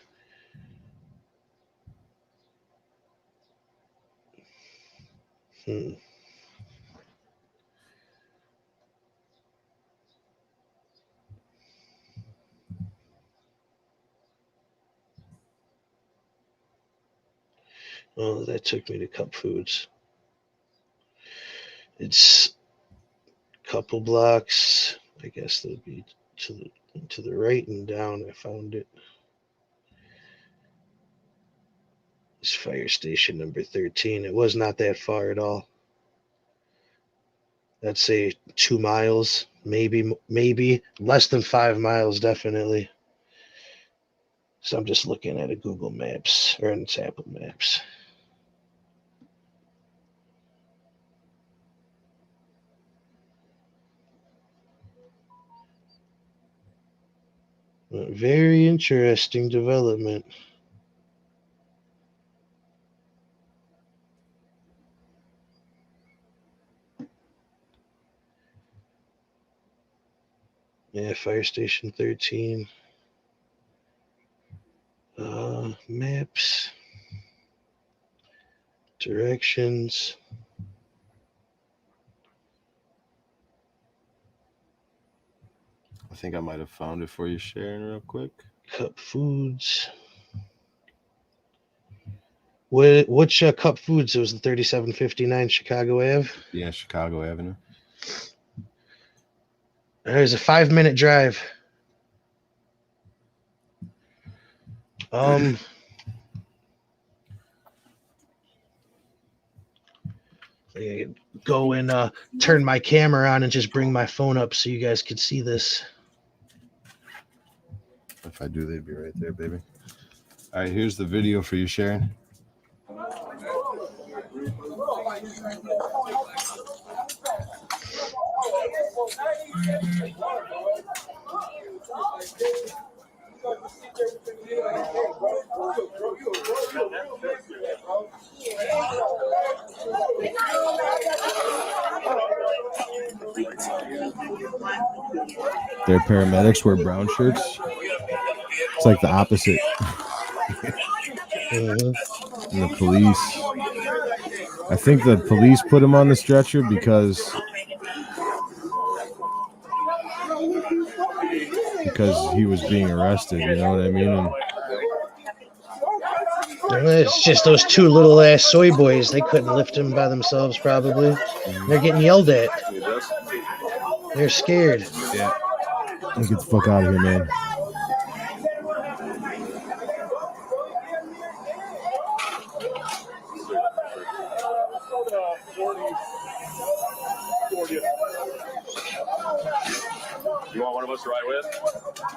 Oh, that took me to Cup Foods. It's a couple blocks. I guess that'd be to the right and down. I found it. It's fire station number 13. It was not that far at all. I'd say 2 miles, maybe less than 5 miles, definitely. So I'm just looking at a Google Maps or an Apple Maps. Very interesting development. Yeah, fire station 13. Maps. Directions. I think I might have found it for you, Sharon, real quick. Cup Foods. Which Cup Foods? It was the 3759 Chicago Ave? Yeah, Chicago Avenue. There's a 5-minute drive. I go and turn my camera on and just bring my phone up so you guys could see this. If I do, they'd be right there, baby. All right, here's the video for you, Sharon. Their paramedics wear brown shirts. It's like the opposite. And the police, I think the police put him on the stretcher because he was being arrested, you know what I mean? And it's just those 2 little ass soy boys. They couldn't lift him by themselves, probably. They're getting yelled at. They're scared. Yeah. Get the fuck out of here, man. You want one of us to ride with?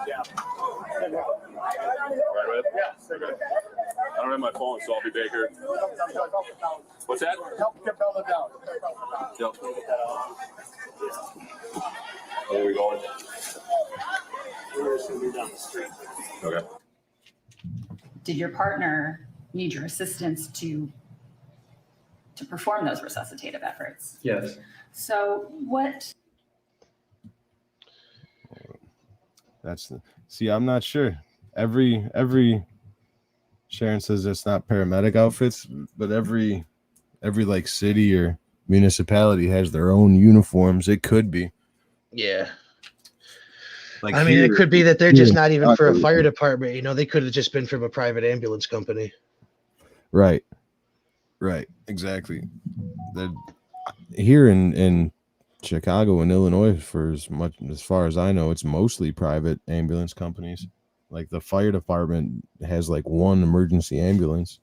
Yeah. Ride with? Yeah. Okay. don't have my phone, so I'll be back here. What's that? Help get Bella down. Yep. Where are we going? We're just gonna be down the street. Okay. Did your partner need your assistance to perform those resuscitative efforts? Yes. So what? See, I'm not sure. Every Sharon says it's not paramedic outfits, but every like city or municipality has their own uniforms. It could be. Yeah. Like I mean, here, it could be that they're just not even for a Chicago, fire department. You know, they could have just been from a private ambulance company. Right. Exactly. Here in Chicago and Illinois, for as far as I know, it's mostly private ambulance companies. Like the fire department has like one emergency ambulance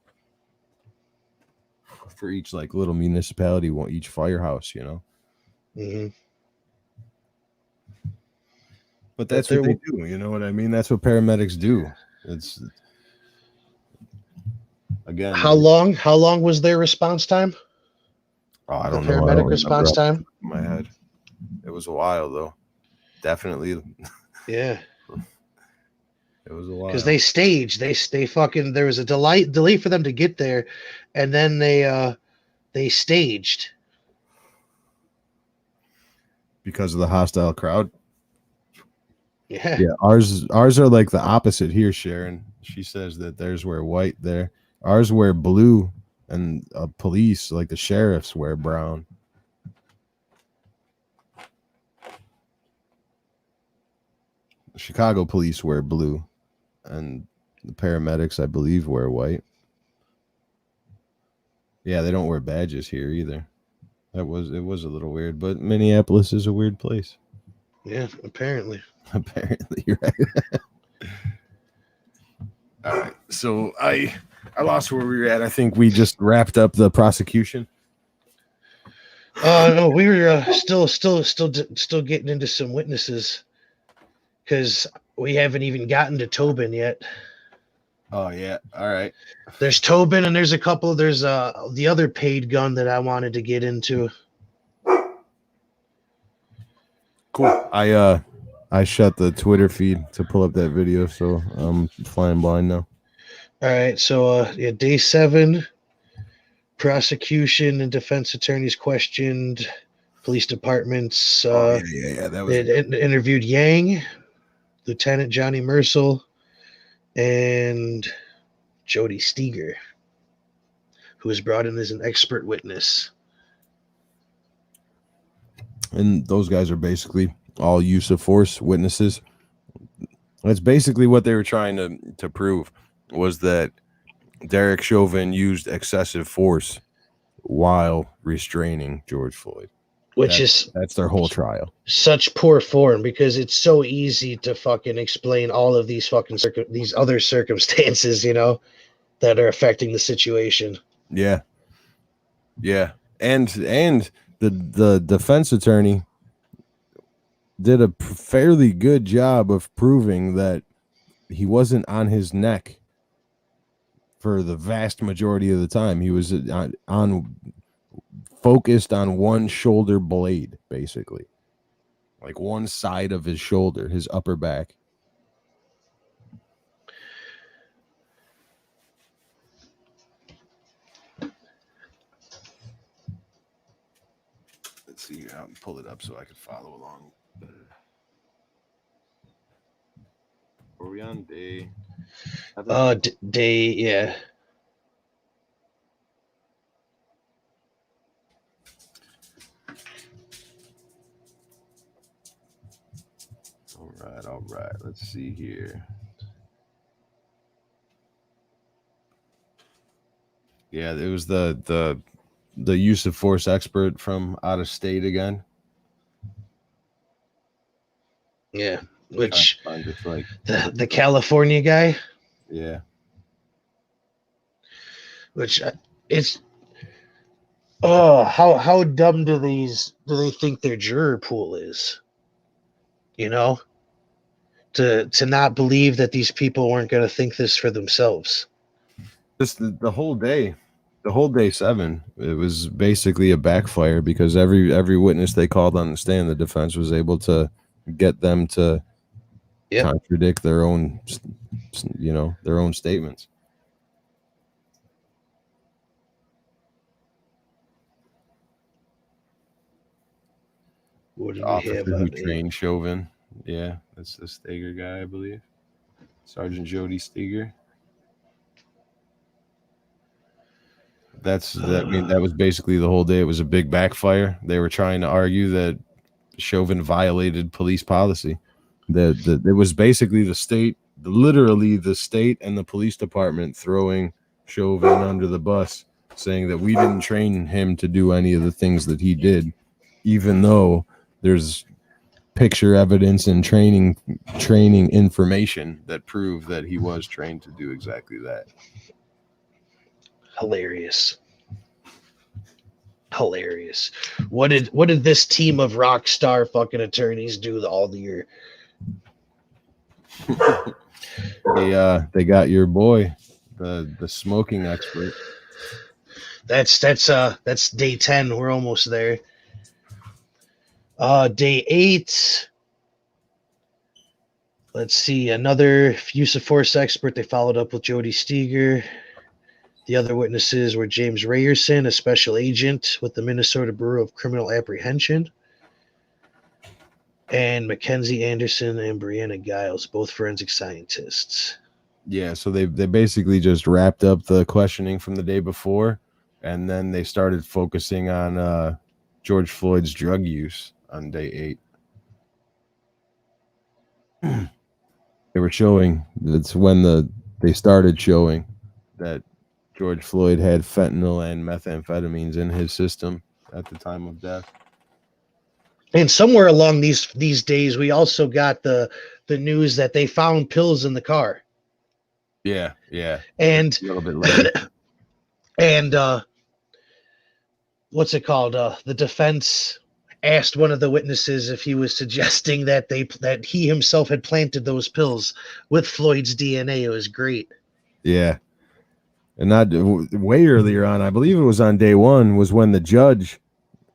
for each like little municipality, each firehouse, you know. Mm-hmm. But that's what they do. You know what I mean? That's what paramedics do. It's again. How long was their response time? Oh, I don't the know. paramedic response time? In my head, it was a while though. Definitely. Yeah. It was a while. Because they staged. They fucking there was a delay for them to get there, and then they staged. Because of the hostile crowd. Yeah. Yeah, ours are like the opposite here, Sharon. She says that theirs wear white there. Ours wear blue, and police, like the sheriffs, wear brown. The Chicago police wear blue, and the paramedics, I believe, wear white. Yeah, they don't wear badges here either. It was a little weird, but Minneapolis is a weird place. Yeah, apparently. Apparently, right. All right. So I lost where we were at. I think we just wrapped up the prosecution. No, we were still getting into some witnesses because we haven't even gotten to Tobin yet. Oh yeah. All right. There's Tobin and there's the other paid gun that I wanted to get into. Cool. I shut the Twitter feed to pull up that video, so I'm flying blind now. All right, so day 7, prosecution and defense attorneys questioned, police departments. Yeah. That was interviewed Yang, Lieutenant Johnny Mercel, and Jody Steger, who was brought in as an expert witness. And those guys are basically all use of force witnesses. That's basically what they were trying to prove, was that Derek Chauvin used excessive force while restraining George Floyd. That's their whole trial. Such poor form, because it's so easy to fucking explain all of these fucking these other circumstances, you know, that are affecting the situation. Yeah. And the defense attorney did a fairly good job of proving that he wasn't on his neck for the vast majority of the time. He was on focused on one shoulder blade, basically, like one side of his shoulder, his upper back. Let's see here. I'll pull it up so I can follow along. Were we on day? Day, yeah. All right. Let's see here. Yeah, it was the use of force expert from out of state again. Yeah, which just like the California guy. Yeah. Which it's how dumb do they think their juror pool is? You know, to not believe that these people weren't going to think this for themselves. Just the whole day, the whole day 7, it was basically a backfire because every witness they called on the stand, the defense was able to get them to contradict their own, their own statements. What did The we officer have who on it? trained Chauvin. Yeah, that's the Steger guy, I believe. Sergeant Jody Steger. That was basically the whole day. It was a big backfire. They were trying to argue that Chauvin violated police policy. That it was basically literally the state and the police department throwing Chauvin under the bus, saying that we didn't train him to do any of the things that he did, even though there's picture evidence and training information that prove that he was trained to do exactly that. Hilarious. What did this team of rock star fucking attorneys do all the year? They got your boy, the smoking expert. That's day 10. We're almost there. Day 8. Let's see, another use of force expert. They followed up with Jody Steger. The other witnesses were James Rayerson, a special agent with the Minnesota Bureau of Criminal Apprehension, and Mackenzie Anderson and Brianna Giles, both forensic scientists. Yeah, so they basically just wrapped up the questioning from the day before, and then they started focusing on George Floyd's drug use on day 8. They were showing, that's when they started showing that George Floyd had fentanyl and methamphetamines in his system at the time of death. And somewhere along these days, we also got the news that they found pills in the car. Yeah. And a little bit later. And what's it called? The defense asked one of the witnesses if he was suggesting that he himself had planted those pills with Floyd's DNA. It was great. Yeah. And not way earlier on, I believe it was on day 1, was when the judge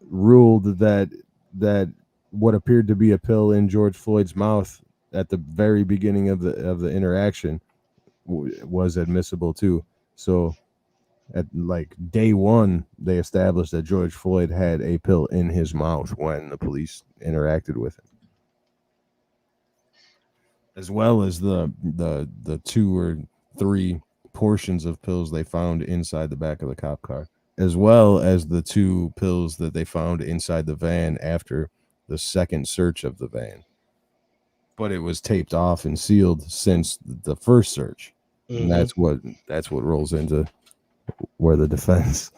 ruled that what appeared to be a pill in George Floyd's mouth at the very beginning of the interaction was admissible too. So at like day 1, they established that George Floyd had a pill in his mouth when the police interacted with him, as well as the 2 or 3 portions of pills they found inside the back of the cop car, as well as the 2 pills that they found inside the van after the second search of the van. But it was taped off and sealed since the first search. Mm-hmm. And that's what rolls into where the defense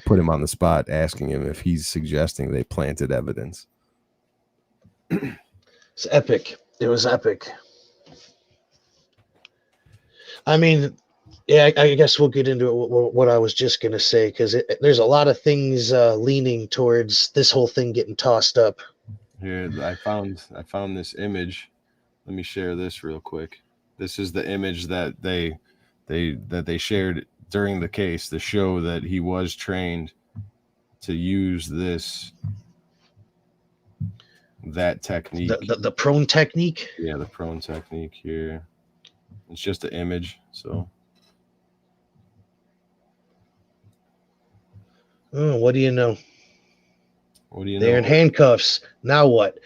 put him on the spot, asking him if he's suggesting they planted evidence. It's epic. It was epic. I mean, yeah, I guess we'll get into what I was just going to say, because there's a lot of things leaning towards this whole thing getting tossed up. Here, I found this image. Let me share this real quick. This is the image that they shared during the case to show that he was trained to use that technique. The prone technique? Yeah, the prone technique here. It's just an image, so. Oh, what do you know? What do you know? They're in handcuffs. Now what?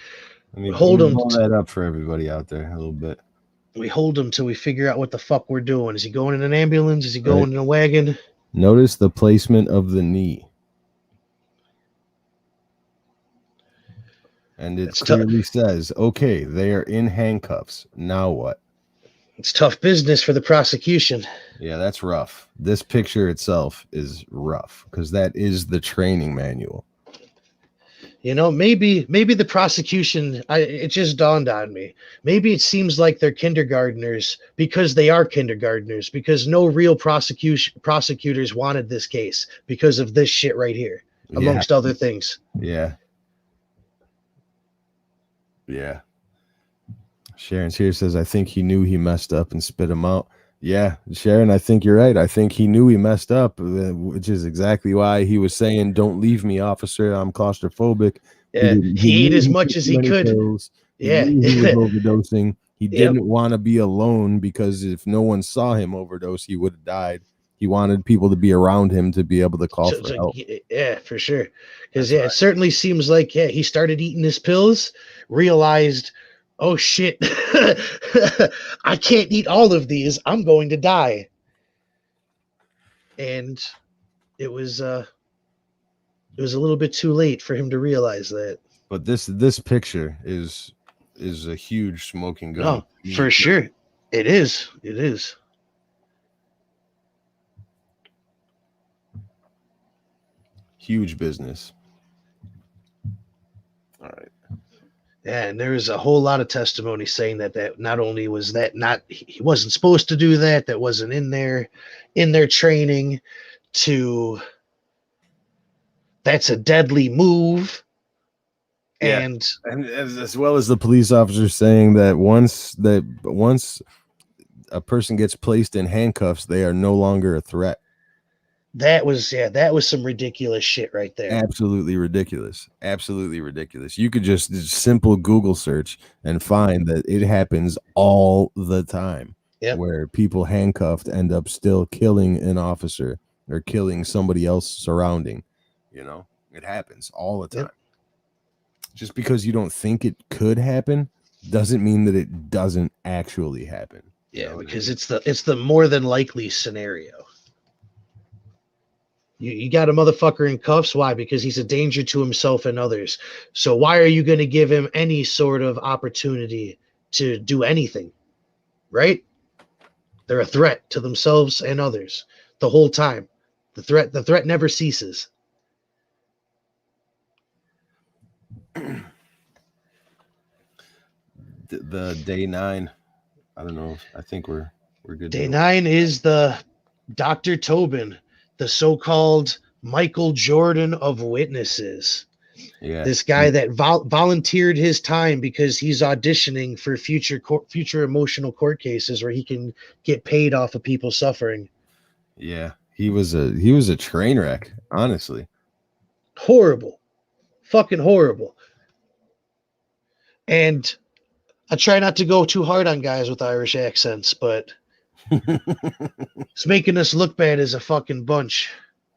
I mean, hold them. Hold that up for everybody out there a little bit. We hold him till we figure out what the fuck we're doing. Is he going in an ambulance? Is he going in a wagon? Notice the placement of the knee. And it clearly says, okay, they are in handcuffs. Now what? It's tough business for the prosecution. Yeah, that's rough. This picture itself is rough because that is the training manual. You know, maybe the prosecution, it just dawned on me. Maybe it seems like they're kindergartners because they are kindergartners, because no real prosecutors wanted this case because of this shit right here, amongst other things. Yeah. Yeah. Sharon's here says, I think he knew he messed up and spit him out. Yeah, Sharon, I think you're right. I think he knew he messed up, which is exactly why he was saying, "Don't leave me, officer. I'm claustrophobic." Yeah, He he ate knew as he much took as too he many could. pills. He Yeah. knew he was overdosing. He Yep. didn't want to be alone because if no one saw him overdose, he would have died. He wanted people to be around him to be able to call for help. Yeah, for sure. Because That's yeah, right. it certainly seems like he started eating his pills, realized, oh shit, I can't eat all of these. I'm going to die. And it was a little bit too late for him to realize that. But this picture is a huge smoking gun. No, for sure. It is. It is. Huge business. All right. Yeah, and there was a whole lot of testimony saying that not only was that not he wasn't supposed to do that, that wasn't in their training, to that's a deadly move. Yeah. And as well as the police officer saying that once a person gets placed in handcuffs, they are no longer a threat. that was some ridiculous shit right there. Absolutely ridiculous. Absolutely ridiculous. You could just simple Google search and find that it happens all the time. Yep. Where people handcuffed end up still killing an officer or killing somebody else surrounding. You know, it happens all the time. Yep. Just because you don't think it could happen doesn't mean that it doesn't actually happen. Yeah, because it's the more than likely scenario. You got a motherfucker in cuffs. Why? Because he's a danger to himself and others. So why are you going to give him any sort of opportunity to do anything? Right? They're a threat to themselves and others the whole time. The threat never ceases. The day 9, I don't know. I think we're good. Day 9 is the Dr. Tobin, the so-called Michael Jordan of witnesses. Yeah. This guy that volunteered his time because he's auditioning for future emotional court cases where he can get paid off of people suffering. Yeah, he was a train wreck, honestly. Horrible. Fucking horrible. And I try not to go too hard on guys with Irish accents, but it's making us look bad as a fucking bunch,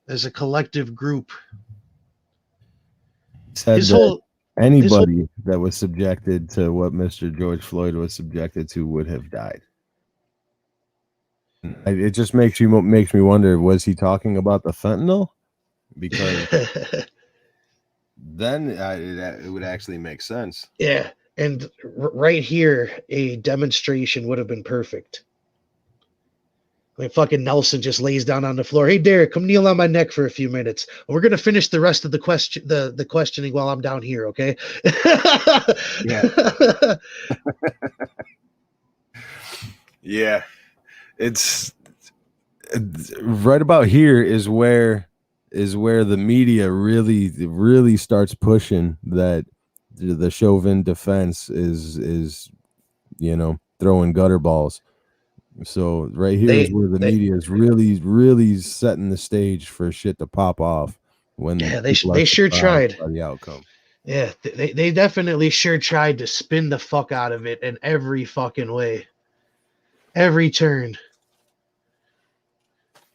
as a collective group. Said anybody that was subjected to what Mr. George Floyd was subjected to would have died. It just makes me wonder, was he talking about the fentanyl? Because then it would actually make sense. Yeah, and right here, a demonstration would have been perfect. Like fucking Nelson just lays down on the floor. Hey, Derek, come kneel on my neck for a few minutes. We're gonna finish the rest of the questioning while I'm down here, okay? Yeah. Yeah. It's right about here is where the media really starts pushing that the Chauvin defense is throwing gutter balls. So right here is where the media is really setting the stage for shit to pop off when they sure tried by the outcome. Yeah, they definitely sure tried to spin the fuck out of it in every fucking way, every turn.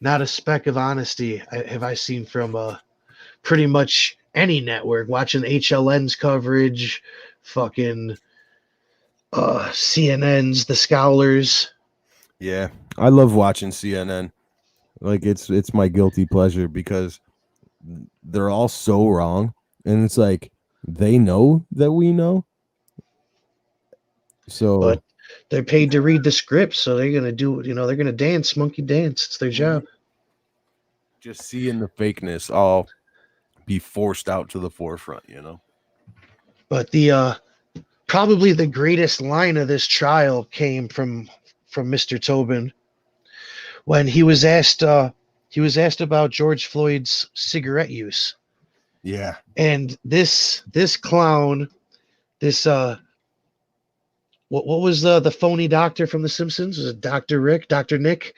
Not a speck of honesty have I seen from pretty much any network. Watching HLN's coverage, fucking CNN's The Scholars. Yeah, I love watching CNN. Like it's my guilty pleasure because they're all so wrong, and it's like they know that we know. So, but they're paid to read the script, so they're gonna do. They're gonna dance, monkey dance. It's their job. Just seeing the fakeness all be forced out to the forefront, But the probably the greatest line of this trial came from Mr. Tobin when he was asked about George Floyd's cigarette use. Yeah. And this clown, this what was the phony doctor from The Simpsons? Was it Dr. Rick, Dr. Nick?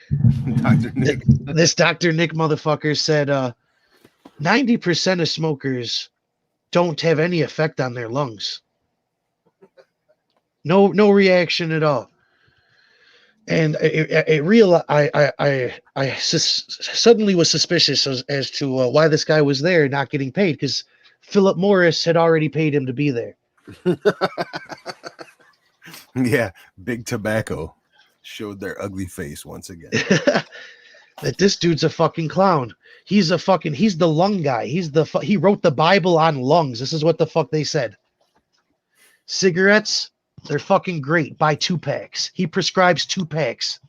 Dr. Nick. This Dr. Nick motherfucker said 90% of smokers don't have any effect on their lungs. No reaction at all. And I suddenly was suspicious as to why this guy was there not getting paid, because Philip Morris had already paid him to be there. Yeah, Big Tobacco showed their ugly face once again. That this dude's a fucking clown. He's the lung guy. He wrote the Bible on lungs. This is what the fuck they said. Cigarettes, they're fucking great. Buy 2-packs. He prescribes 2-packs.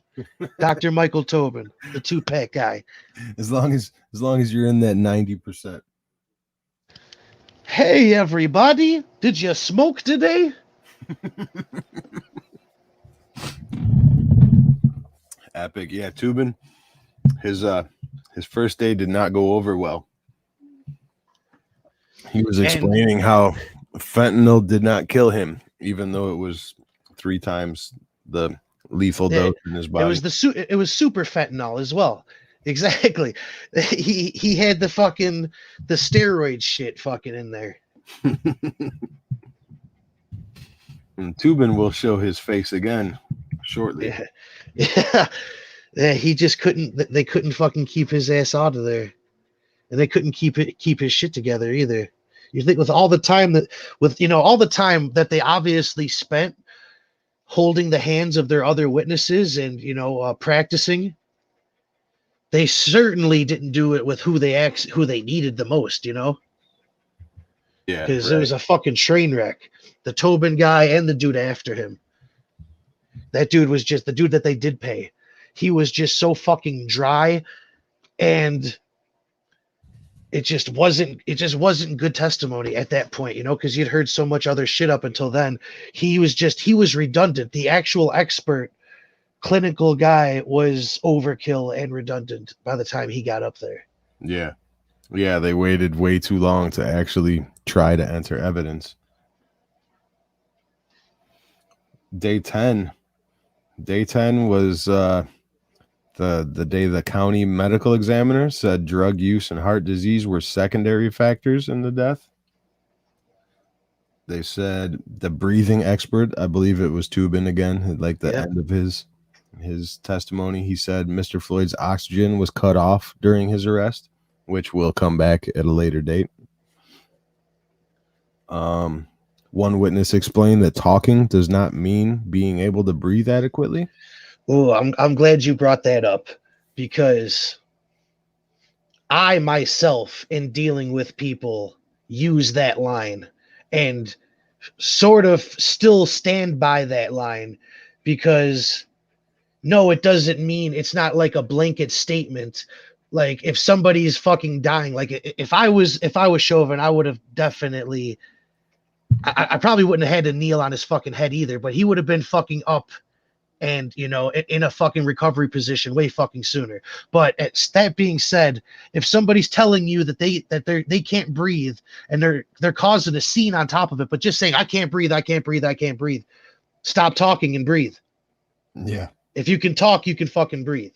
Dr. Michael Tobin, the 2-pack guy. As long as you're in that 90%. Hey everybody, did you smoke today? Epic. Yeah, Tubin. His first day did not go over well. He was explaining how fentanyl did not kill him, even though it was 3 times the lethal dose in his body. It was super fentanyl as well. Exactly. He had the steroid shit fucking in there. And Tubin will show his face again shortly. Yeah. He just couldn't. They couldn't fucking keep his ass out of there, and they couldn't keep his shit together either. You think with all the time that they obviously spent holding the hands of their other witnesses and practicing, they certainly didn't do it with who they needed the most. Yeah, because it was a fucking train wreck. The Tobin guy and the dude after him. That dude was just the dude that they did pay. He was just so fucking dry, and it just wasn't good testimony at that point, because you'd heard so much other shit up until then. He was redundant. The actual expert clinical guy was overkill and redundant by the time he got up there. Yeah, they waited way too long to actually try to enter evidence. Day 10 was the day the county medical examiner said drug use and heart disease were secondary factors in the death. They said the breathing expert, I believe it was Tubin again, like the end of his testimony, he said Mr. Floyd's oxygen was cut off during his arrest, which will come back at a later date. One witness explained that talking does not mean being able to breathe adequately. Oh, I'm glad you brought that up, because I myself, in dealing with people, use that line and sort of still stand by that line, because no, it doesn't mean, it's not like a blanket statement. Like if somebody's fucking dying, like if I was Chauvin, I would have definitely, I probably wouldn't have had to kneel on his fucking head either, but he would have been fucking up and in a fucking recovery position way fucking sooner. But that being said, if somebody's telling you that they can't breathe and they're causing a scene on top of it, but just saying I can't breathe, stop talking and breathe. Yeah. If you can talk, you can fucking breathe.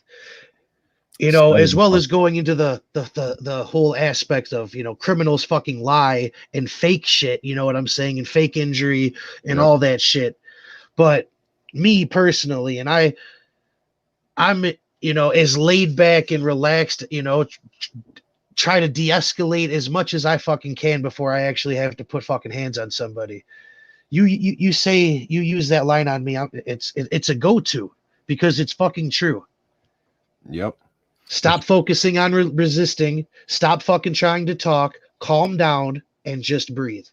As well as going into the whole aspect of, criminals fucking lie and fake shit, you know what I'm saying, and fake injury and all that shit. But me personally, and I'm as laid back and relaxed, try to de-escalate as much as I fucking can before I actually have to put fucking hands on somebody. You say you use that line on me, it's a go-to, because it's fucking true. Yep. Stop focusing on resisting. Stop fucking trying to talk. Calm down and just breathe.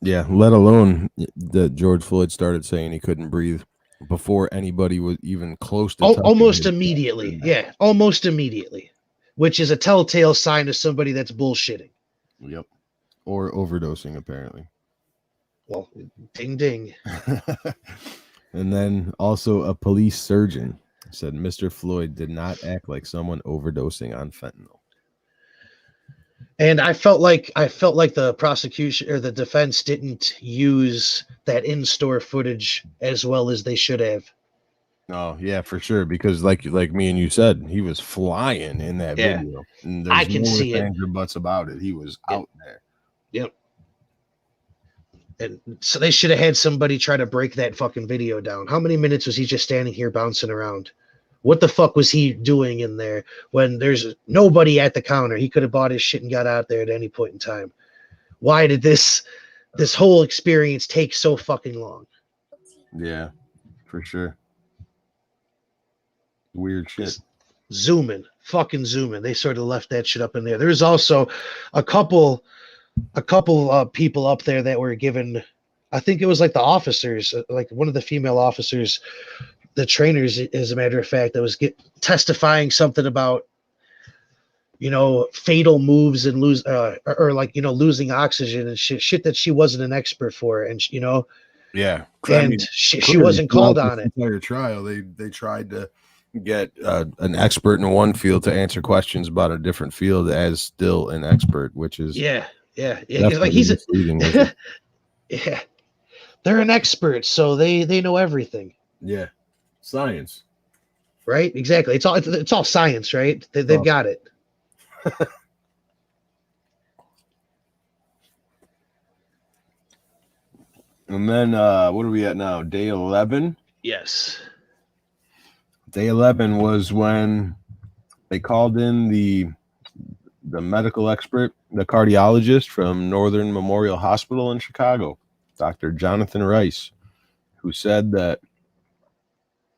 Yeah, let alone that George Floyd started saying he couldn't breathe before anybody was even close to almost immediately. Yeah, almost immediately, which is a telltale sign of somebody that's bullshitting. Yep. Or overdosing, apparently. Well, ding, ding. And then also a police surgeon said Mr. Floyd did not act like someone overdosing on fentanyl. And I felt like the prosecution or the defense didn't use that in-store footage as well as they should have. Oh yeah, for sure. Because like me and you said, he was flying in that Yeah. video, and I there's can no see ifs, it. ands, or buts about it. He was Yeah. out there. Yep. And so they should have had somebody try to break that fucking video down. How many minutes was he just standing here bouncing around? What the fuck was he doing in there when there's nobody at the counter? He could have bought his shit and got out there at any point in time. Why did this whole experience take so fucking long? Yeah, for sure. Weird shit. Fucking zooming. They sort of left that shit up in there. There's also a couple people up there that were given, I think it was like the officers, like one of the female officers, the trainers, as a matter of fact, that was testifying something about, fatal moves and losing oxygen and shit that she wasn't an expert for. And, Yeah. and she wasn't called on it. Entire trial, they tried to get an expert in one field to answer questions about a different field as still an expert, which is Yeah. like he's misleading. Yeah, they're an expert, so they know everything. Yeah, science. Right, exactly. It's all science, right? They've got it. And then what are we at now? Day 11. Yes. Day 11 was when they called in the medical expert, the cardiologist from Northern Memorial Hospital in Chicago, Dr. Jonathan Rice, who said that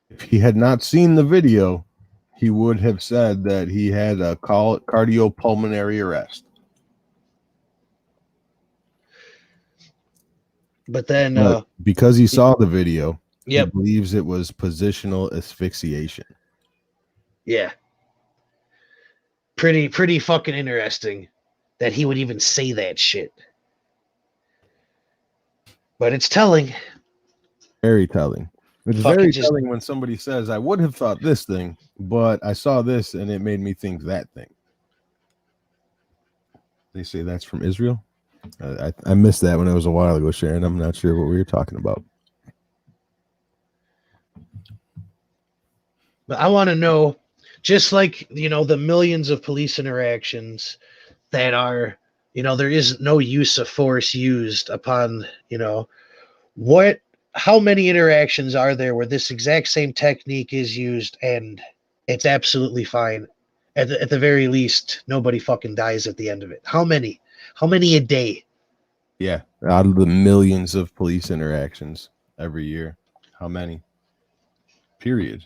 if he had not seen the video, he would have said that he had a cardiopulmonary arrest. But then, because he saw the video, he believes it was positional asphyxiation. Yeah. Pretty fucking interesting that he would even say that shit. But it's telling. Very telling. It's very telling when somebody says, I would have thought this thing, but I saw this and it made me think that thing. They say that's from Israel. I missed that when it was a while ago, Sharon. I'm not sure what we were talking about. But I want to know, just like, the millions of police interactions that are, there is no use of force used upon, how many interactions are there where this exact same technique is used and it's absolutely fine? At the very least, nobody fucking dies at the end of it. How many? How many a day? Yeah, out of the millions of police interactions every year, how many? Period.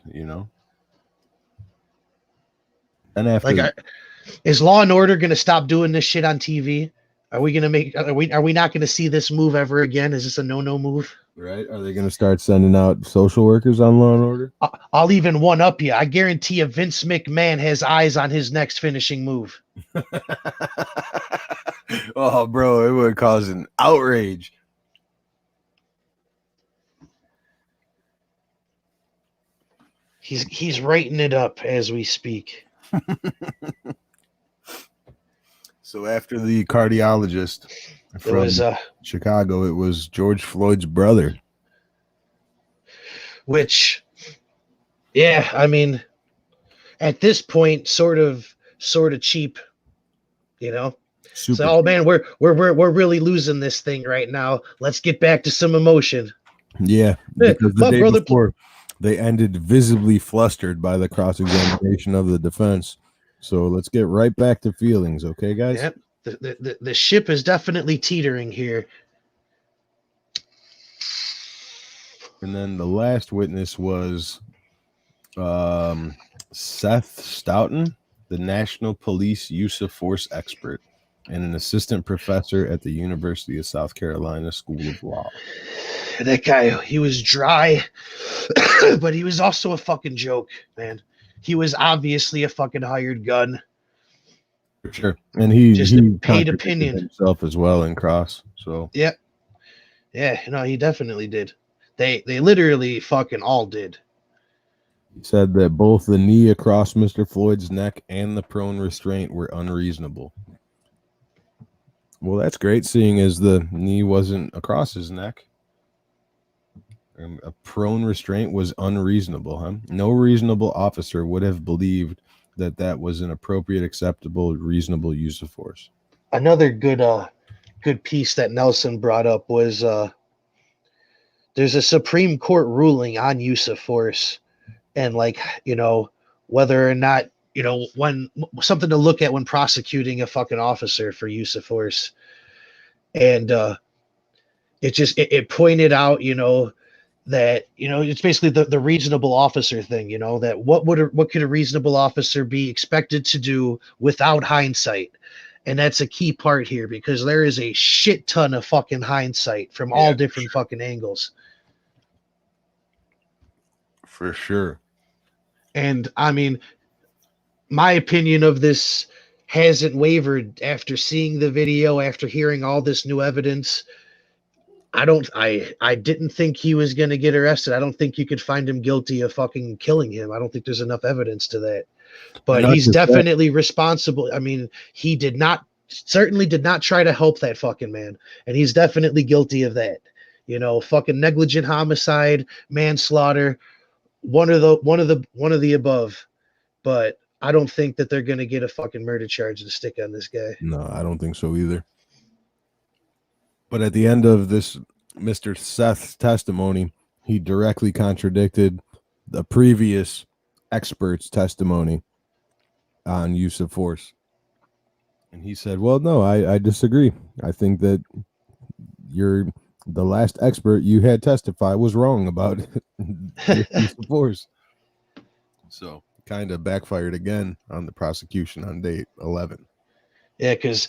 And after, is Law and Order going to stop doing this shit on TV? Are we not going to see this move ever again? Is this a no move? Right? Are they going to start sending out social workers on Law and Order? I'll even one up you. I guarantee you Vince McMahon has eyes on his next finishing move. Oh, bro, it would cause an outrage. He's writing it up as we speak. So after the cardiologist from Chicago, it was George Floyd's brother. Which, yeah, I mean, at this point, sort of cheap, Super so, oh man, we're really losing this thing right now. Let's get back to some emotion. Yeah, because the day before, they ended visibly flustered by the cross-examination of the defense. So let's get right back to feelings, okay, guys? Yep. The ship is definitely teetering here. And then the last witness was Seth Stoughton, the National Police Use of Force expert and an assistant professor at the University of South Carolina School of Law. That guy, he was dry, but he was also a fucking joke, man. He was obviously a fucking hired gun. For sure. And he just a paid opinion himself as well in cross. So yeah, no, he definitely did. They literally fucking all did. He said that both the knee across Mr. Floyd's neck and the prone restraint were unreasonable. Well, that's great, seeing as the knee wasn't across his neck. A prone restraint was unreasonable, huh? No reasonable officer would have believed that that was an appropriate, acceptable, reasonable use of force. Another good piece that Nelson brought up was there's a Supreme Court ruling on use of force, and like, whether or not, when something to look at when prosecuting a fucking officer for use of force. And it pointed out, that, it's basically the reasonable officer thing, that what could a reasonable officer be expected to do without hindsight. And that's a key part here, because there is a shit ton of fucking hindsight from all different fucking angles. For sure. And I mean, my opinion of this hasn't wavered after seeing the video, after hearing all this new evidence. I didn't think he was going to get arrested. I don't think you could find him guilty of fucking killing him. I don't think there's enough evidence to that. But he's definitely responsible. I mean, he certainly did not try to help that fucking man, and he's definitely guilty of that. Fucking negligent homicide, manslaughter, one of the above. But I don't think that they're going to get a fucking murder charge to stick on this guy. No, I don't think so either. But at the end of this Mr. Seth's testimony, he directly contradicted the previous expert's testimony on use of force. And he said, well, no, I disagree. I think that the last expert you had testify was wrong about use of force. So kind of backfired again on the prosecution on day 11. Yeah, because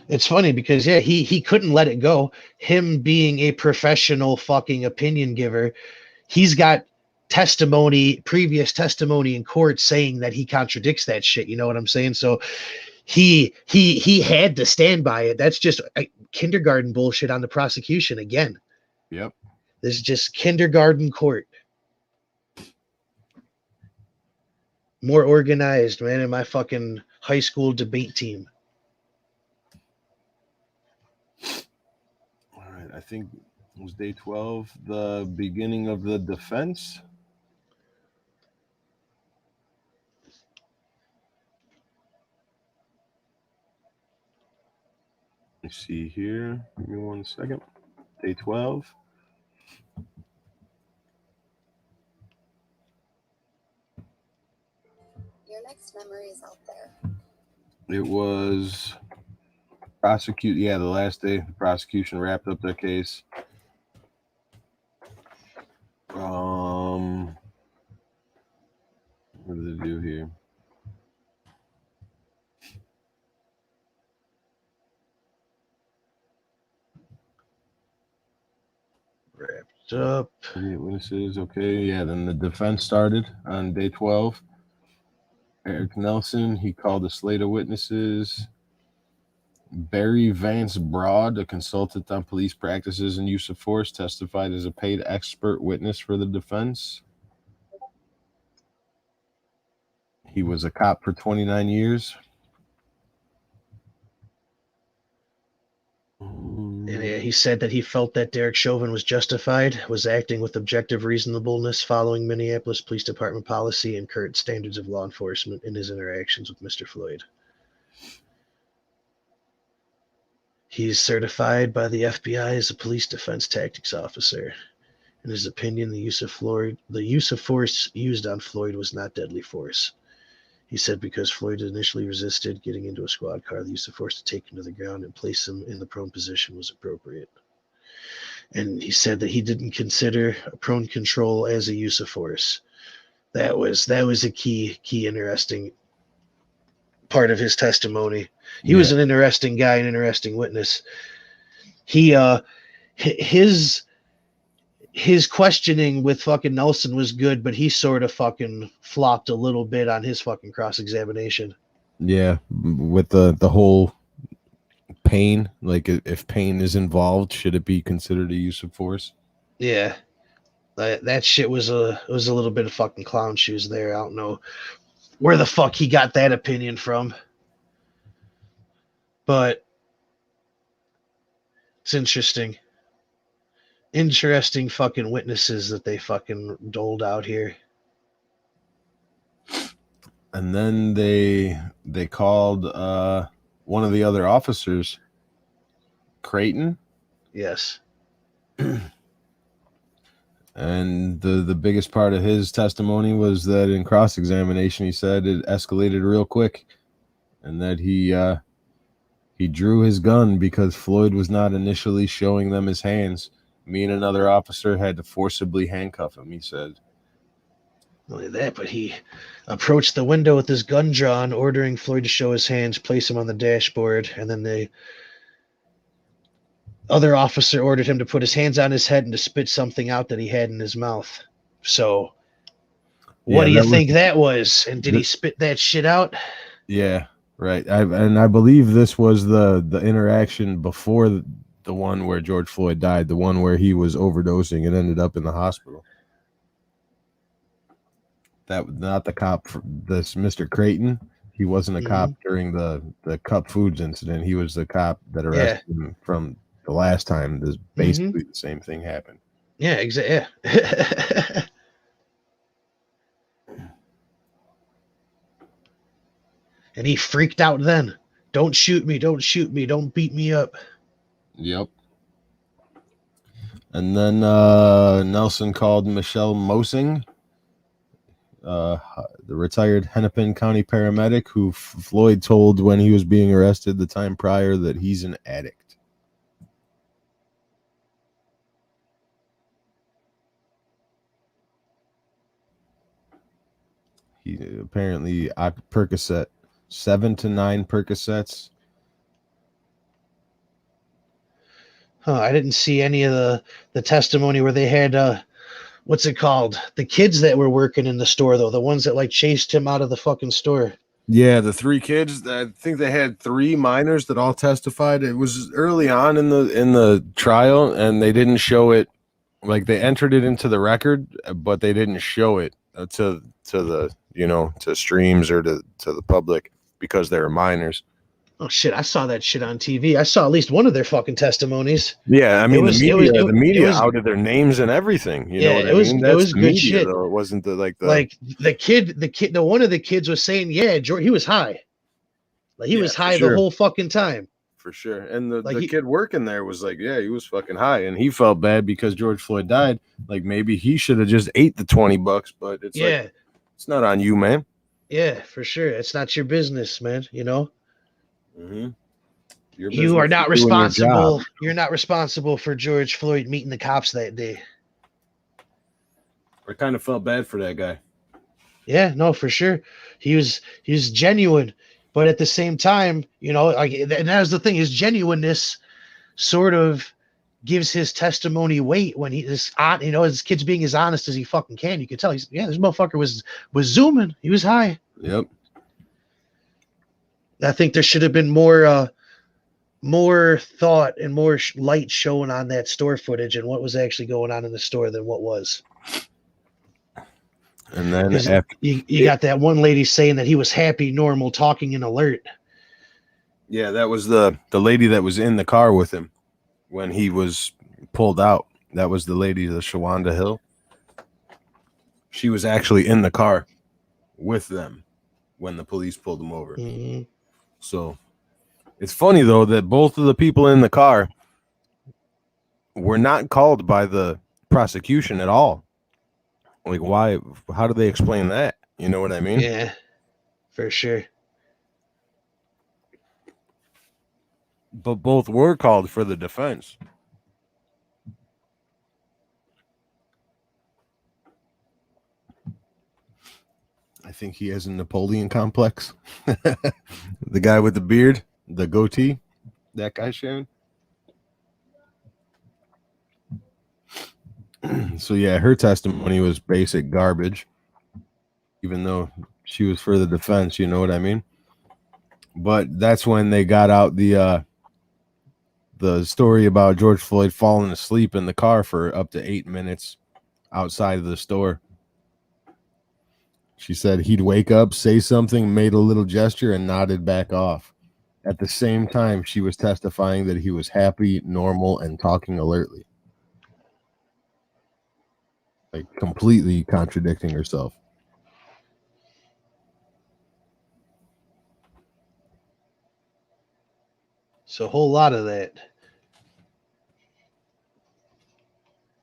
it's funny because he couldn't let it go. Him being a professional fucking opinion giver, he's got previous testimony in court saying that he contradicts that shit. You know what I'm saying? So he had to stand by it. That's just kindergarten bullshit on the prosecution again. Yep. This is just kindergarten court. More organized, man, in my fucking high school debate team. All right, I think it was day 12, the beginning of the defense. Let me see here. Give me 1 second. Day 12. Your next memory is out there. It was the last day the prosecution wrapped up their case. What did they do here? Wrapped up. Witnesses, okay. Yeah, then the defense started on day 12. Eric Nelson, he called a slate of witnesses. Barry Vance Broad, a consultant on police practices and use of force, testified as a paid expert witness for the defense. He was a cop for 29 years. And he said that he felt that Derek Chauvin was acting with objective reasonableness following Minneapolis Police Department policy and current standards of law enforcement in his interactions with Mr. Floyd. He's certified by the FBI as a police defense tactics officer. In his opinion, the use of force used on Floyd was not deadly force. He said because Floyd initially resisted getting into a squad car, the use of force to take him to the ground and place him in the prone position was appropriate. And he said that he didn't consider a prone control as a use of force. That was a key interesting part of his testimony. He was an interesting guy, an interesting witness. His questioning with fucking Nelson was good, but he sort of fucking flopped a little bit on his fucking cross-examination. Yeah, with the whole pain, like if pain is involved, should it be considered a use of force? Yeah. That shit was a little bit of fucking clown shoes there. I don't know where the fuck he got that opinion from. But It's interesting. Interesting fucking witnesses that they fucking doled out here. And then they called one of the other officers, Creighton. Yes. And the biggest part of his testimony was that in cross-examination, he said it escalated real quick, and that he drew his gun because Floyd was not initially showing them his hands. Me and another officer had to forcibly handcuff him, he said. Not only that, but he approached the window with his gun drawn, ordering Floyd to show his hands, place him on the dashboard, and then the other officer ordered him to put his hands on his head and to spit something out that he had in his mouth. So, what do you think that was? And did he spit that shit out? Yeah, right. I believe this was the interaction before the one where George Floyd died, the one where he was overdosing and ended up in the hospital. That was not the cop, this Mr. Creighton. He wasn't a cop during the Cup Foods incident. He was the cop that arrested him from the last time. This basically the same thing happened. Yeah, exactly. Yeah. And he freaked out then. Don't shoot me, don't shoot me, don't beat me up. Yep. And then Nelson called Michelle Mosing, the retired Hennepin County paramedic who Floyd told when he was being arrested the time prior that he's an addict. He apparently Percocet, 7 to 9 Percocets. I didn't see any of the testimony where they had what's it called? The kids that were working in the store, though, the ones that like chased him out of the fucking store. Yeah, the 3 kids. I think they had 3 minors that all testified. It was early on in the trial, and they didn't show it. Like, they entered it into the record, but they didn't show it to the to streams or to the public because they were minors. Oh shit! I saw that shit on TV. I saw at least one of their fucking testimonies. Yeah, I mean the media outed their names and everything. You know what I mean? It was good media, shit. Though. It wasn't the one of the kids was saying, yeah, George, he was high. Like he was high the whole fucking time. For sure. And the kid working there was like, yeah, he was fucking high, and he felt bad because George Floyd died. Like maybe he should have just ate the $20, but it's like, it's not on you, man. Yeah, for sure. It's not your business, man. You know. Mm-hmm. You are not responsible. You're not responsible for George Floyd meeting the cops that day. I kind of felt bad for that guy. Yeah, no, for sure. He was genuine, but at the same time, like, and that was the thing. His genuineness sort of gives his testimony weight when he is on. His kid's being as honest as he fucking can. You can tell this motherfucker was zooming. He was high. Yep. I think there should have been more thought and more light shown on that store footage and what was actually going on in the store than what was. And then you got that one lady saying that he was happy, normal, talking, and alert. Yeah, that was the lady that was in the car with him when he was pulled out. That was the lady, the Shawanda Hill. She was actually in the car with them when the police pulled him over. Mm-hmm. So it's funny, though, that both of the people in the car were not called by the prosecution at all. Like, why? How do they explain that? You know what I mean? Yeah, for sure. But both were called for the defense. I think he has a Napoleon complex. The guy with the beard, the goatee, that guy, Sharon. So yeah, her testimony was basic garbage, even though she was for the defense. You know what I mean? But that's when they got out the story about George Floyd falling asleep in the car for up to 8 minutes outside of the store. She said he'd wake up, say something, made a little gesture, and nodded back off At the same time, she was testifying that he was happy, normal, and talking alertly. Like completely contradicting herself. So a whole lot of that.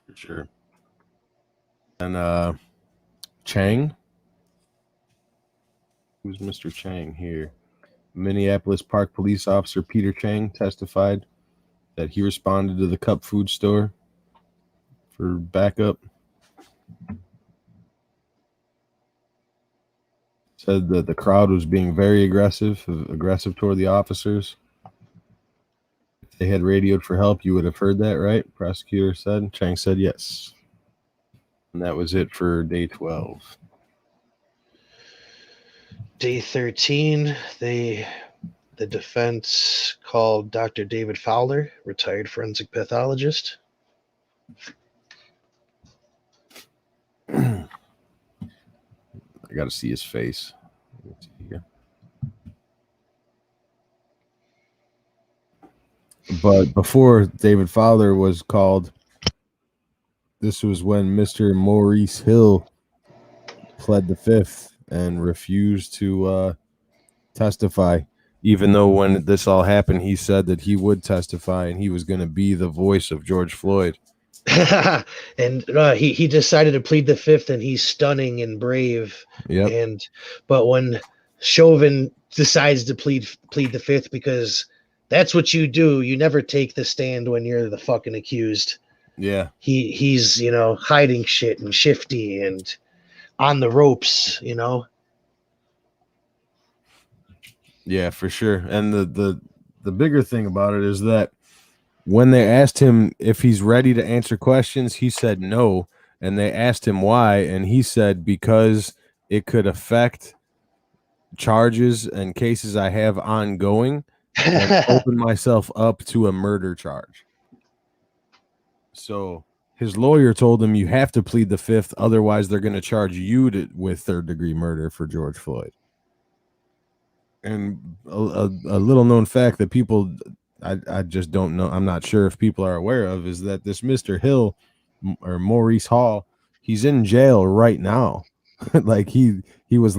For sure. And Chang? Who's Mr. Chang here? Minneapolis Park police officer Peter Chang testified that he responded to the Cup Food store for backup. Said that the crowd was being very aggressive toward the officers. If they had radioed for help, you would have heard that, right? Prosecutor said. Chang said yes. And that was it for day 12. Day 13, the defense called Dr. David Fowler, retired forensic pathologist. I got to see his face. Let's see here. But before David Fowler was called, this was when Mr. Maurice Hill pled the fifth and refused to testify, even though when this all happened, he said that he would testify and he was going to be the voice of George Floyd. And he decided to plead the fifth, and he's stunning and brave. Yep. But when Chauvin decides to plead the fifth, because that's what you do, you never take the stand when you're the fucking accused. Yeah. He's hiding shit and shifty and on the ropes, Yeah, for sure. And the bigger thing about it is that when they asked him if he's ready to answer questions, he said no. And they asked him why, and he said because it could affect charges and cases I have ongoing and open myself up to a murder charge. So his lawyer told him you have to plead the fifth, otherwise they're going to charge you with third-degree murder for George Floyd. And a little known fact that people, I just don't know, I'm not sure if people are aware of, is that this Mr. Hill or Maurice Hall, he's in jail right now. Like he was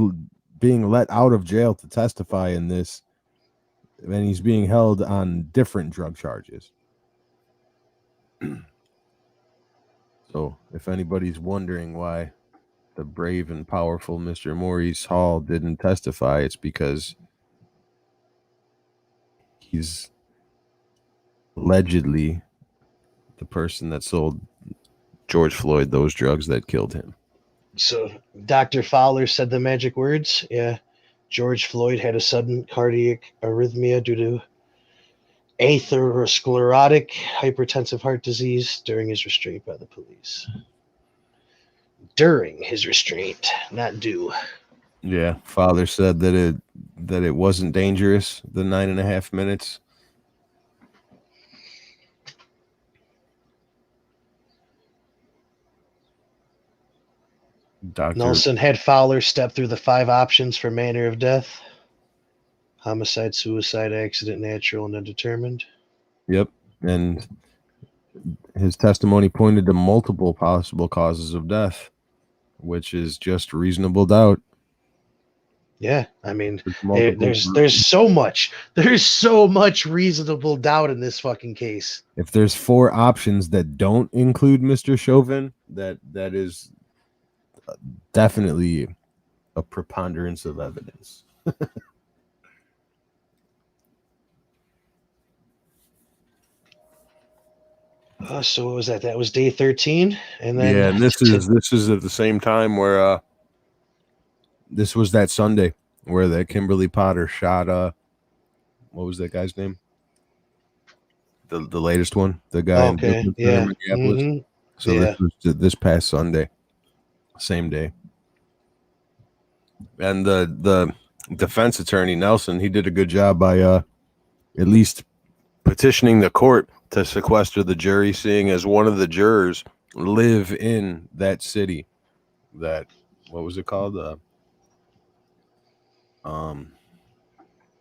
being let out of jail to testify in this, and he's being held on different drug charges. So if anybody's wondering why the brave and powerful Mr. Maurice Hall didn't testify, it's because he's allegedly the person that sold George Floyd those drugs that killed him. So Dr. Fowler said the magic words. Yeah. George Floyd had a sudden cardiac arrhythmia due to atherosclerotic hypertensive heart disease during his restraint by the police. During his restraint, not due. Yeah, Father said that it wasn't dangerous, the 9.5 minutes. Nelson had Fowler step through the 5 options for manner of death: homicide, suicide, accident, natural, and undetermined. Yep. And his testimony pointed to multiple possible causes of death, which is just reasonable doubt. Yeah, I mean, there's so much reasonable doubt in this fucking case. If there's 4 options that don't include Mr. Chauvin, that is definitely a preponderance of evidence. So what was that? That was day 13, and then and this is at the same time where this was that Sunday where that Kimberly Potter shot what was that guy's name? The latest one, the guy in Minneapolis. Mm-hmm. So this was this past Sunday, same day. And the defense attorney Nelson, he did a good job by at least petitioning the court to sequester the jury, seeing as one of the jurors live in that city. That, what was it called?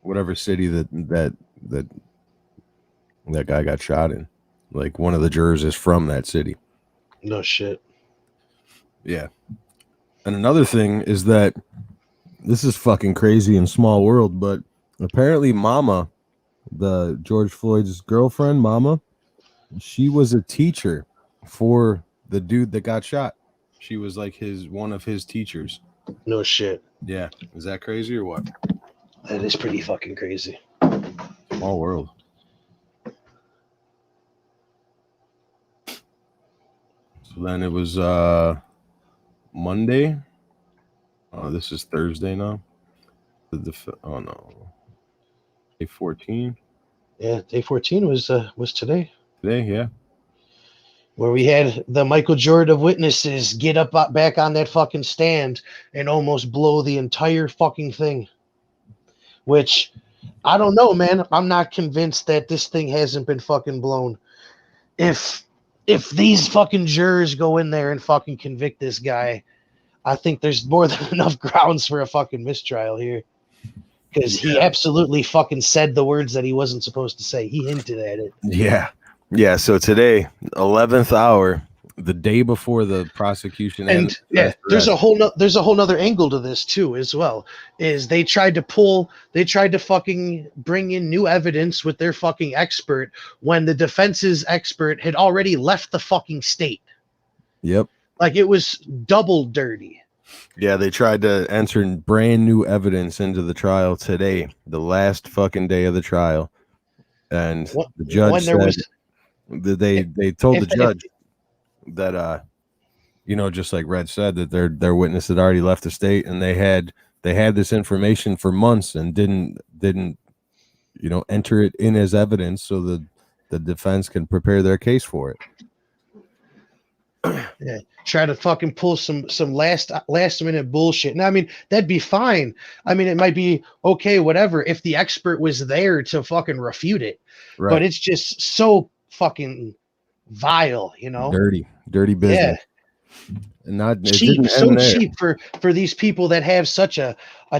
whatever city that guy got shot in. Like one of the jurors is from that city. No shit. Yeah. And another thing is that this is fucking crazy in small world, but apparently Mama, the George Floyd's girlfriend, Mama, she was a teacher for the dude that got shot. She was like one of his teachers. No shit. Yeah. Is that crazy or what? That is pretty fucking crazy. Small world. So then it was Monday. Oh, this is Thursday now. Oh no. Day 14. Yeah, day 14 was today. Today, yeah. Where we had the Michael Jordan of witnesses get up back on that fucking stand and almost blow the entire fucking thing. Which, I don't know, man. I'm not convinced that this thing hasn't been fucking blown. If these fucking jurors go in there and fucking convict this guy, I think there's more than enough grounds for a fucking mistrial here. Because he absolutely fucking said the words that he wasn't supposed to say. He hinted at it. Yeah. Yeah, so today, 11th hour, the day before the prosecution and yeah, there's a whole nother angle to this too as well. Is they tried to fucking bring in new evidence with their fucking expert when the defense's expert had already left the fucking state. Yep. Like it was double dirty. Yeah, they tried to enter brand new evidence into the trial today, the last fucking day of the trial. And the judge said they told the judge that just like Red said, that their witness had already left the state, and they had this information for months and didn't enter it in as evidence so the defense can prepare their case for it. Yeah, try to fucking pull some last minute bullshit. Now, I mean, that'd be fine. I mean, it might be okay, whatever, if the expert was there to fucking refute it. Right. But it's just so fucking vile, dirty business. Yeah. And not cheap, cheap for these people that have such a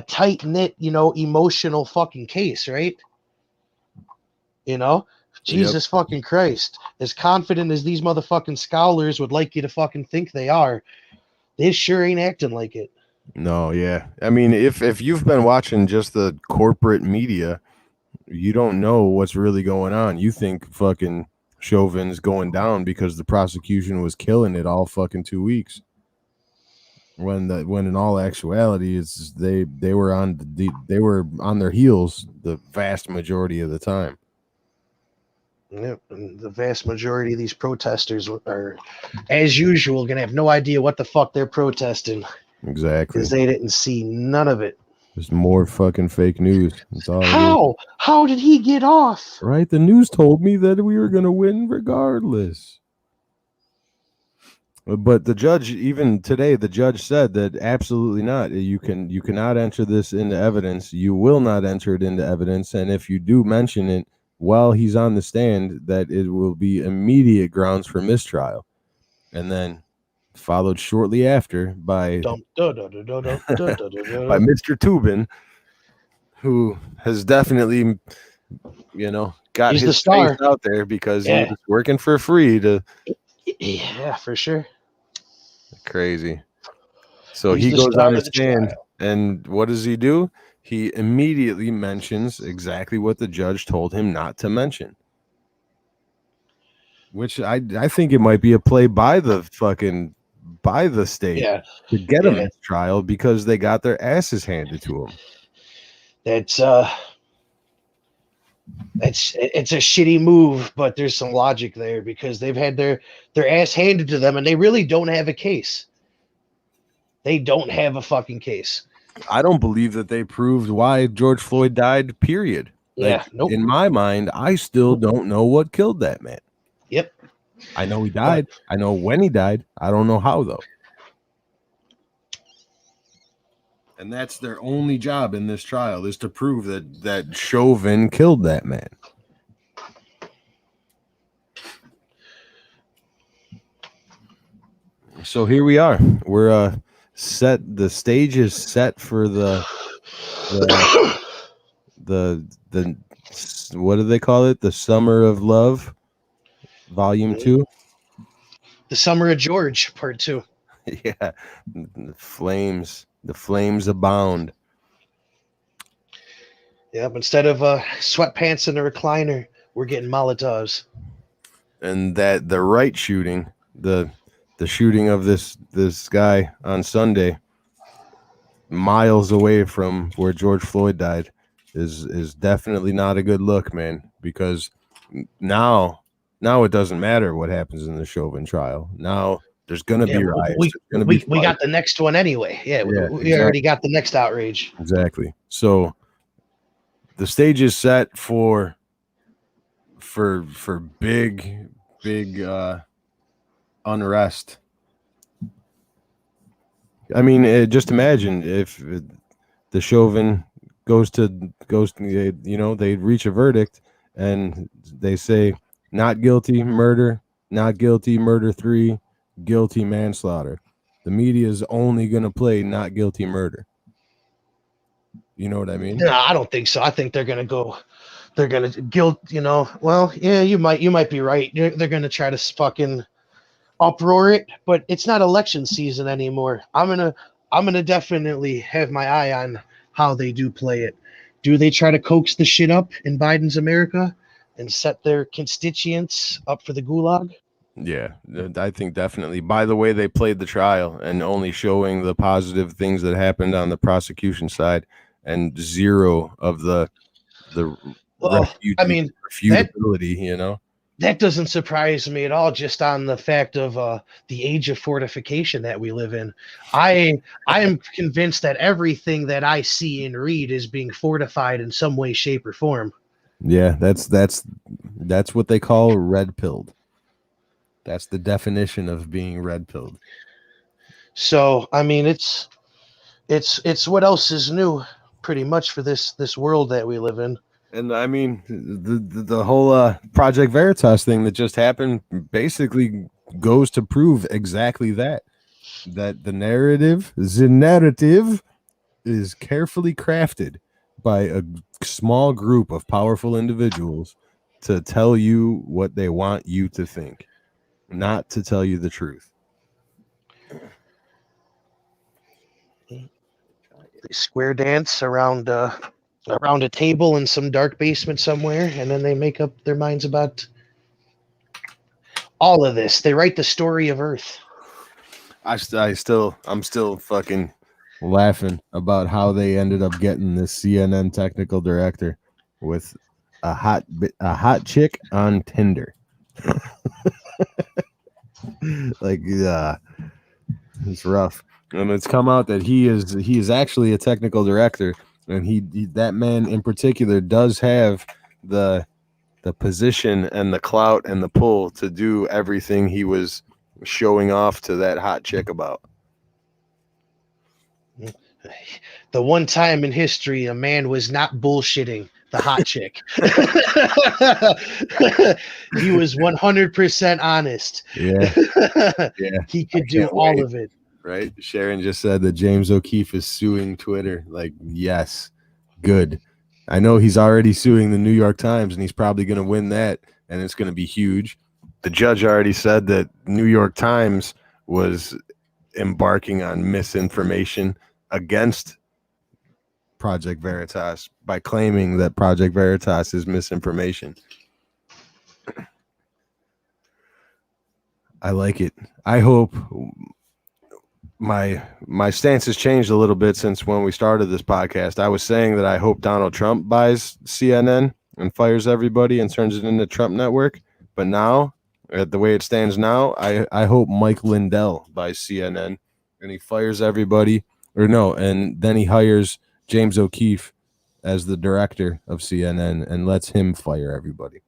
tight knit, emotional fucking case, right? Jesus fucking Christ. As confident as these motherfucking scholars would like you to fucking think they are, they sure ain't acting like it. No, yeah. I mean, if you've been watching just the corporate media, you don't know what's really going on. You think fucking Chauvin's going down because the prosecution was killing it all fucking 2 weeks. When in all actuality, it's they were on their heels the vast majority of the time. Yep, and the vast majority of these protesters are, as usual, gonna have no idea what the fuck they're protesting. Exactly, because they didn't see none of it. There's more fucking fake news. That's all. How did he get off? Right, the news told me that we were gonna win regardless. But the judge, even today, the judge said that absolutely not. You cannot enter this into evidence. You will not enter it into evidence, and if you do mention it while he's on the stand, that it will be immediate grounds for mistrial. And then followed shortly after by Mr. Tubin, who has definitely, got he's his face out there because he was working for free to. Yeah, for sure. Crazy. So he goes on the stand, and what does he do? He immediately mentions exactly what the judge told him not to mention. Which I think it might be a play by the state to get him in trial because they got their asses handed to them. It's a shitty move, but there's some logic there because they've had their ass handed to them and they really don't have a case. They don't have a fucking case. I don't believe that they proved why George Floyd died, period. Nope. In my mind, I still don't know what killed that man. Yep. I know he died. I know when he died. I don't know how, though. And that's their only job in this trial, is to prove that Chauvin killed that man. So here we are. We're set. The stage is set for the the what do they call it? The Summer of Love, Volume 2. The Summer of George, Part 2. Yeah, the flames abound. Yep. Instead of sweatpants in a recliner, we're getting Molotovs. And that the right shooting, the shooting of this guy on Sunday, miles away from where George Floyd died, is definitely not a good look, man. Because now it doesn't matter what happens in the Chauvin trial. Now there's gonna be riots. We, There's gonna be we got the next one anyway. Yeah, we exactly. already got the next outrage. Exactly. So the stage is set for big unrest. I mean, just imagine if the Chauvin goes to they reach a verdict and they say not guilty murder, not guilty murder 3, guilty manslaughter. The media is only going to play not guilty murder. You know what I mean? No, I don't think so. I think they're gonna guilt. Well, yeah, you might be right. They're gonna try to fucking uproar it, but it's not election season anymore. I'm gonna definitely have my eye on how they do play it. Do they try to coax the shit up in Biden's America and set their constituents up for the gulag? Yeah, I think definitely. By the way, they played the trial and only showing the positive things that happened on the prosecution side and zero of the Well, I mean, refutability, that doesn't surprise me at all, just on the fact of the age of fortification that we live in. I am convinced that everything that I see and read is being fortified in some way, shape, or form. Yeah, that's what they call red pilled. That's the definition of being red pilled. So I mean, it's what else is new, pretty much, for this world that we live in. And I mean, the whole Project Veritas thing that just happened basically goes to prove exactly that the narrative is carefully crafted by a small group of powerful individuals to tell you what they want you to think, not to tell you the truth. They square dance around a table in some dark basement somewhere, and then they make up their minds about all of this. They write the story of Earth. I'm still fucking laughing about how they ended up getting this CNN technical director with a hot chick on Tinder. Like, it's rough. And it's come out that he is actually a technical director, and he that man in particular does have the position and the clout and the pull to do everything he was showing off to that hot chick about. The one time in history a man was not bullshitting the hot chick. He was 100% honest. Yeah. Yeah. He could do all of it. Right? Sharon just said that James O'Keefe is suing Twitter. Like, yes, good. I know he's already suing the New York Times, and he's probably going to win that, and it's going to be huge. The judge already said that New York Times was embarking on misinformation against Project Veritas by claiming that Project Veritas is misinformation. I like it. I hope my stance has changed a little bit since when we started this podcast. I was saying that I hope Donald Trump buys CNN and fires everybody and turns it into Trump Network. But now, the way it stands now, I hope Mike Lindell buys CNN and he fires everybody, and then he hires James O'Keefe as the director of CNN and lets him fire everybody.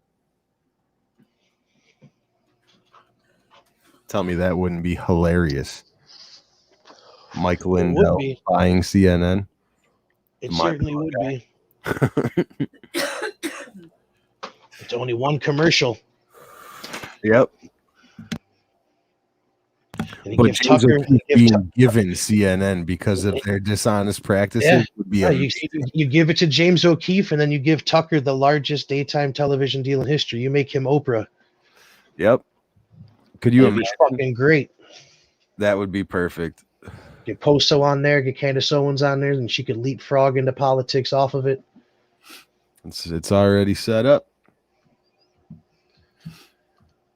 Tell me that wouldn't be hilarious. Mike Lindell buying CNN. It certainly would be. It's only one commercial. Yep. And you But give James Tucker, O'Keefe being given CNN because of their dishonest practices yeah, would be no, amazing. you give it to James O'Keefe, and then you give Tucker the largest daytime television deal in history. You make him Oprah. Yep. Could you That'd be imagine? fucking great. That would be perfect. Get Poso on there, get Candace Owens on there, and she could leapfrog into politics off of it. It's already set up.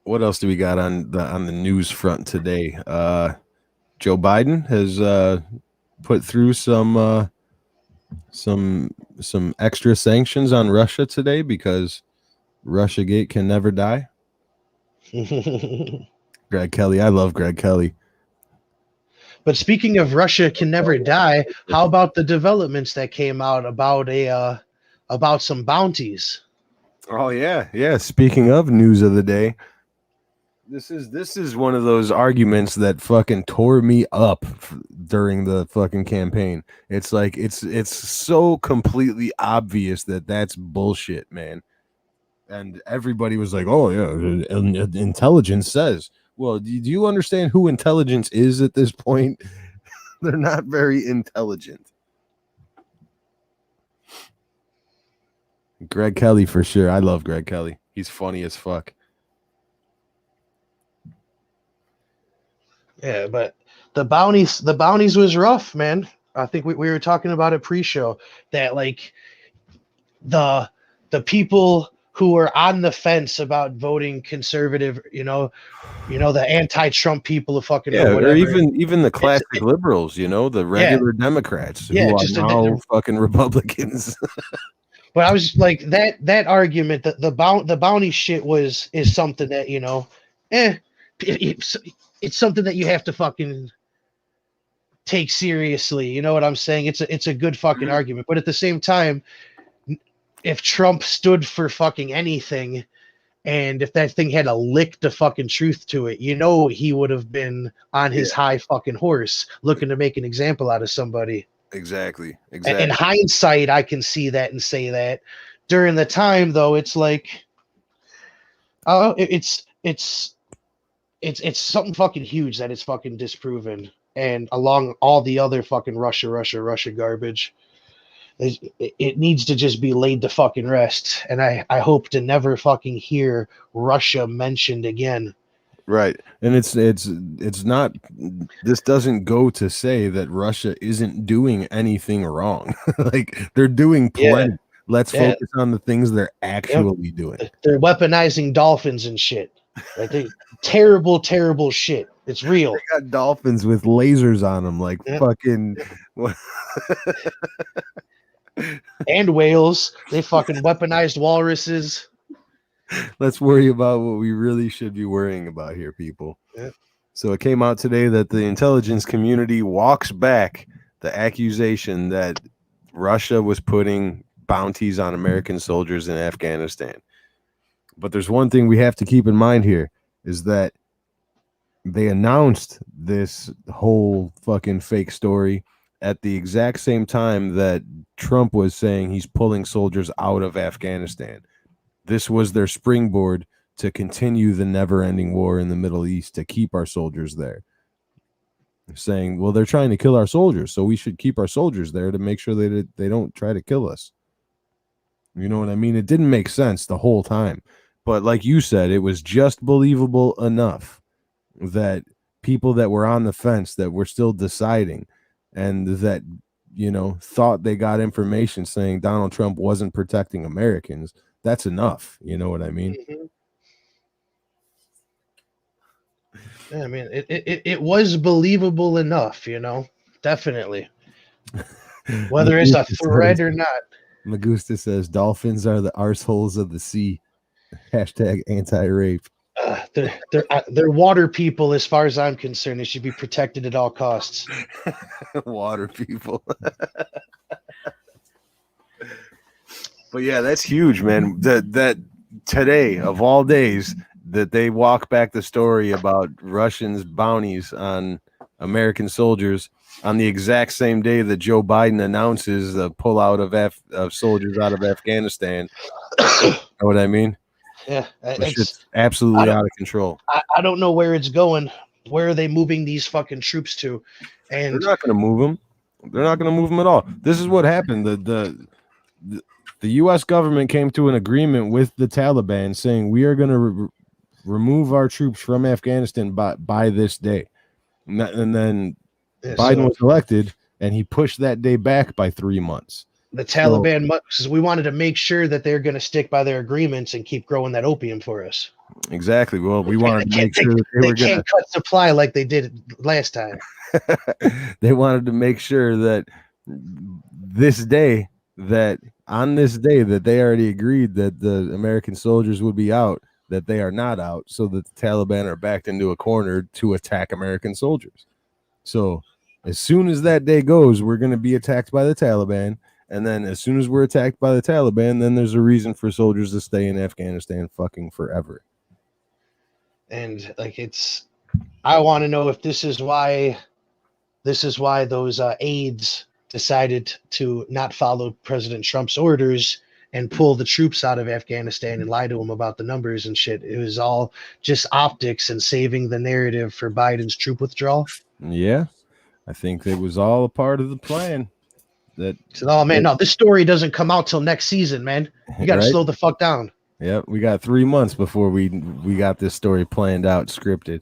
What else do we got on the news front today? Joe Biden has put through some extra sanctions on Russia today because Russiagate can never die. Greg Kelly, I love Greg Kelly. But speaking of Russia can never die, how about the developments that came out about some bounties? Oh yeah. Speaking of news of the day, this is one of those arguments that fucking tore me up during the fucking campaign. It's like it's so completely obvious that that's bullshit, man. And everybody was like, "Oh yeah, intelligence says." Well, do you understand who intelligence is at this point? They're not very intelligent. Greg Kelly for sure. I love Greg Kelly. He's funny as fuck. Yeah, but the bounties was rough, man. I think we were talking about it pre-show that like the people who were on the fence about voting conservative, the anti-Trump people who fucking Yeah, whatever. or even the classic liberals, the regular Democrats who are just now fucking Republicans. But I was like that argument that the bounty shit is something that it's something that you have to fucking take seriously. You know what I'm saying? It's a good fucking argument, but at the same time, if Trump stood for fucking anything, and if that thing had a lick to fucking truth to it, he would have been on his high fucking horse looking to make an example out of somebody. Exactly. In hindsight, I can see that and say that. During the time, though, it's like, it's something fucking huge that it's fucking disproven, and along all the other fucking Russia garbage, it needs to just be laid to fucking rest. And I hope to never fucking hear Russia mentioned again. Right. And it's not, this doesn't go to say that Russia isn't doing anything wrong. Like they're doing plenty. Yeah. Let's focus on the things they're actually doing. They're weaponizing dolphins and shit. I think terrible shit. It's real. They got dolphins with lasers on them, like fucking. And whales. They fucking weaponized walruses. Let's worry about what we really should be worrying about here, people. Yeah. So it came out today that the intelligence community walks back the accusation that Russia was putting bounties on American soldiers in Afghanistan. But there's one thing we have to keep in mind here is that they announced this whole fucking fake story at the exact same time that Trump was saying he's pulling soldiers out of Afghanistan. This was their springboard to continue the never-ending war in the Middle East, to keep our soldiers there. They're saying, well, they're trying to kill our soldiers, so we should keep our soldiers there to make sure they don't try to kill us. You know what I mean? It didn't make sense the whole time. But like you said, it was just believable enough that people that were on the fence, that were still deciding, and that, thought they got information saying Donald Trump wasn't protecting Americans, that's enough. You know what I mean? Mm-hmm. Yeah, I mean, it was believable enough, definitely. Whether it's a threat or not. Magusta says dolphins are the arseholes of the sea. Hashtag anti-rape. They're water people as far as I'm concerned. They should be protected at all costs. Water people. But yeah, that's huge, man. That today of all days that they walk back the story about Russians' bounties on American soldiers on the exact same day that Joe Biden announces the pullout of soldiers out of Afghanistan. You know what I mean? Yeah, it's absolutely out of control. I don't know where it's going, Where are they moving these fucking troops to? They're And not going to move them. They're not going to move them at all. This is what happened. The U.S. government came to an agreement with the Taliban saying we are going to remove our troops from Afghanistan by this day. And then Biden was elected, and he pushed that day back by 3 months. The Taliban, because we wanted to make sure that they're going to stick by their agreements and keep growing that opium for us. Exactly. Well, we wanted to make sure that they were can't cut supply like they did last time. They wanted to make sure that on this day that they already agreed that the American soldiers would be out, that they are not out, so that the Taliban are backed into a corner to attack American soldiers. So as soon as that day goes, we're going to be attacked by the Taliban. And then as soon as we're attacked by the Taliban, then there's a reason for soldiers to stay in Afghanistan fucking forever. And I want to know if this is why those aides decided to not follow President Trump's orders and pull the troops out of Afghanistan and lie to him about the numbers and shit. It was all just optics and saving the narrative for Biden's troop withdrawal. Yeah, I think it was all a part of the plan. No, this story doesn't come out till next season, man. You got to slow the fuck down. Yep, we got 3 months before we got this story planned out, scripted.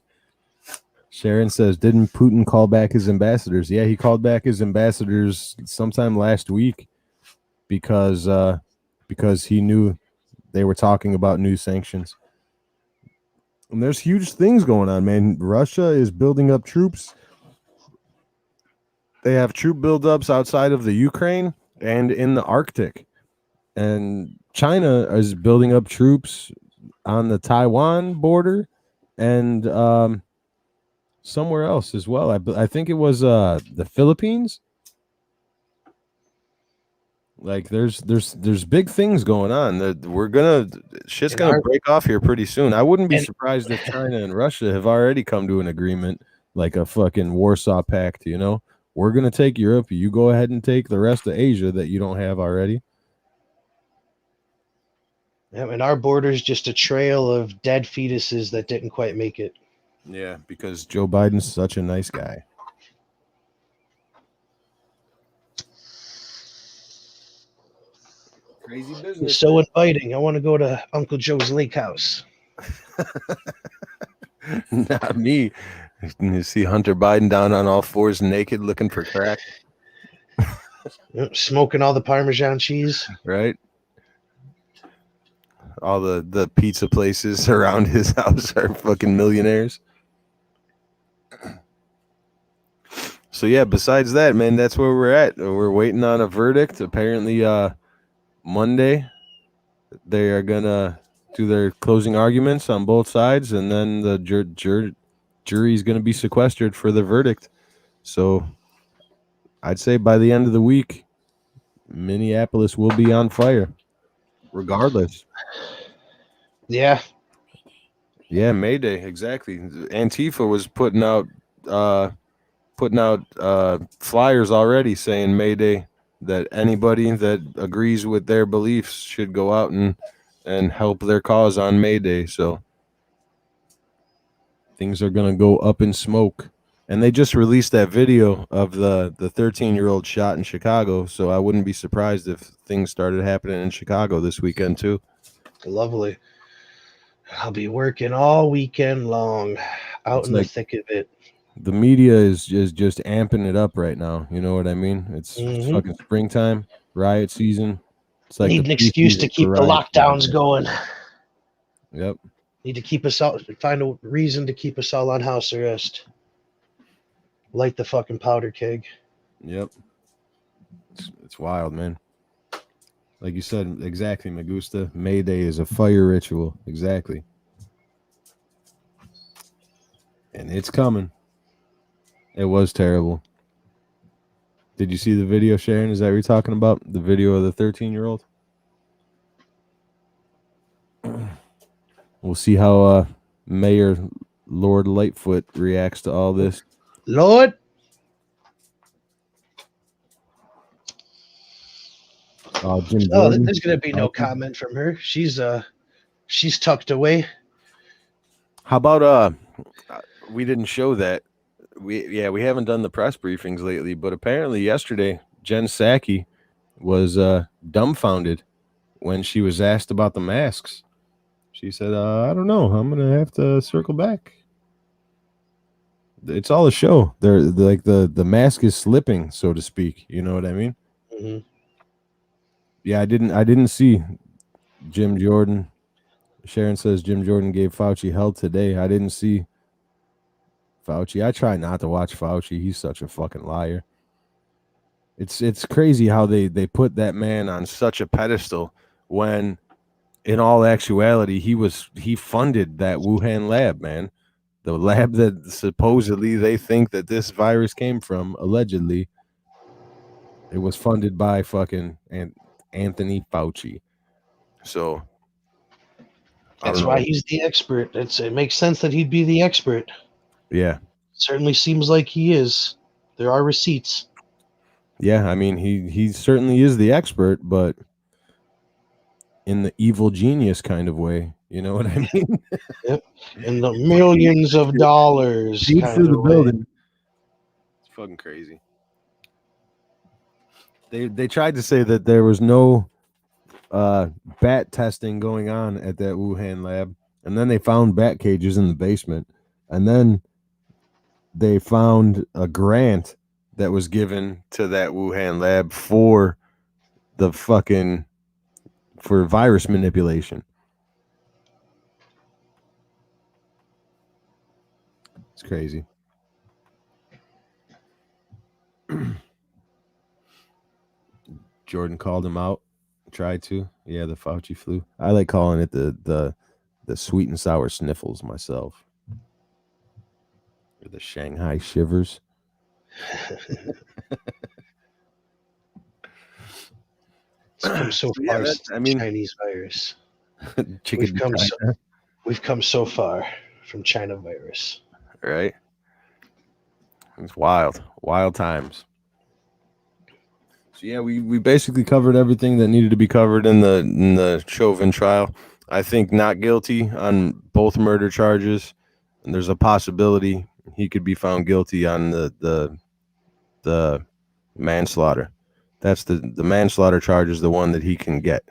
Sharon says, didn't Putin call back his ambassadors? Yeah, he called back his ambassadors sometime last week because he knew they were talking about new sanctions. And there's huge things going on, man. Russia is building up troops. They have troop buildups outside of the Ukraine and in the Arctic. And China is building up troops on the Taiwan border and somewhere else as well. I think it was the Philippines. Like there's big things going on. Shit's gonna break off here pretty soon. I wouldn't be surprised if China and Russia have already come to an agreement, like a fucking Warsaw Pact, you know? We're going to take Europe. You go ahead and take the rest of Asia that you don't have already. Yeah, and our border is just a trail of dead fetuses that didn't quite make it. Yeah, because Joe Biden's such a nice guy. Crazy business. He's so inviting. I want to go to Uncle Joe's lake house. Not me. You see Hunter Biden down on all fours naked looking for crack. Smoking all the Parmesan cheese. Right. All the pizza places around his house are fucking millionaires. So yeah, besides that, man, that's where we're at. We're waiting on a verdict. Apparently Monday they are gonna do their closing arguments on both sides, and then the jury's going to be sequestered for the verdict. So I'd say by the end of the week, Minneapolis will be on fire regardless. Yeah, May Day, exactly. Antifa was putting out flyers already saying May Day, that anybody that agrees with their beliefs should go out and help their cause on May Day. So things are going to go up in smoke. And they just released that video of the 13-year-old shot in Chicago. So I wouldn't be surprised if things started happening in Chicago this weekend too. Lovely. I'll be working all weekend long out in the thick of it. The media is just amping it up right now. You know what I mean? It's fucking springtime, riot season. It's like need an excuse to keep the lockdowns going. Yep. Need to keep us out, find a reason to keep us all on house arrest. Light the fucking powder keg. Yep. It's wild, man. Like you said, exactly, Magusta. May Day is a fire ritual. Exactly. And it's coming. It was terrible. Did you see the video, Sharon? Is that what you're talking about? The video of the 13-year-old? We'll see how Mayor Lord Lightfoot reacts to all this. Lord? Jim there's going to be no comment from her. She's tucked away. How about we didn't show that. We haven't done the press briefings lately, but apparently yesterday Jen Psaki was dumbfounded when she was asked about the masks. She said, I don't know. I'm going to have to circle back. It's all a show. They're like the mask is slipping, so to speak. You know what I mean? Mm-hmm. Yeah, I didn't see Jim Jordan. Sharon says Jim Jordan gave Fauci hell today. I didn't see Fauci. I try not to watch Fauci. He's such a fucking liar. It's crazy how they put that man on such a pedestal when in all actuality he funded that Wuhan lab, man. The lab that supposedly they think that this virus came from, allegedly. It was funded by fucking Anthony Fauci. So That's why he's the expert. It makes sense that he'd be the expert. Yeah. Certainly seems like he is. There are receipts. Yeah, I mean he certainly is the expert, but in the evil genius kind of way. You know what I mean? Yep. In the millions of dollars Deep kind through the of building. way. It's fucking crazy. They tried to say that there was no bat testing going on at that Wuhan lab, and then they found bat cages in the basement, and then they found a grant that was given to that Wuhan lab for virus manipulation. It's crazy. Jordan called him out. Tried to. Yeah, the Fauci flu. I like calling it the sweet and sour sniffles myself. Or the Shanghai shivers. It's come so far since the Chinese virus. We've come so far from China virus. Right? It's wild. Wild times. So yeah, we basically covered everything that needed to be covered in the Chauvin trial. I think not guilty on both murder charges, and there's a possibility he could be found guilty on the manslaughter. That's the manslaughter charge is the one that he can get.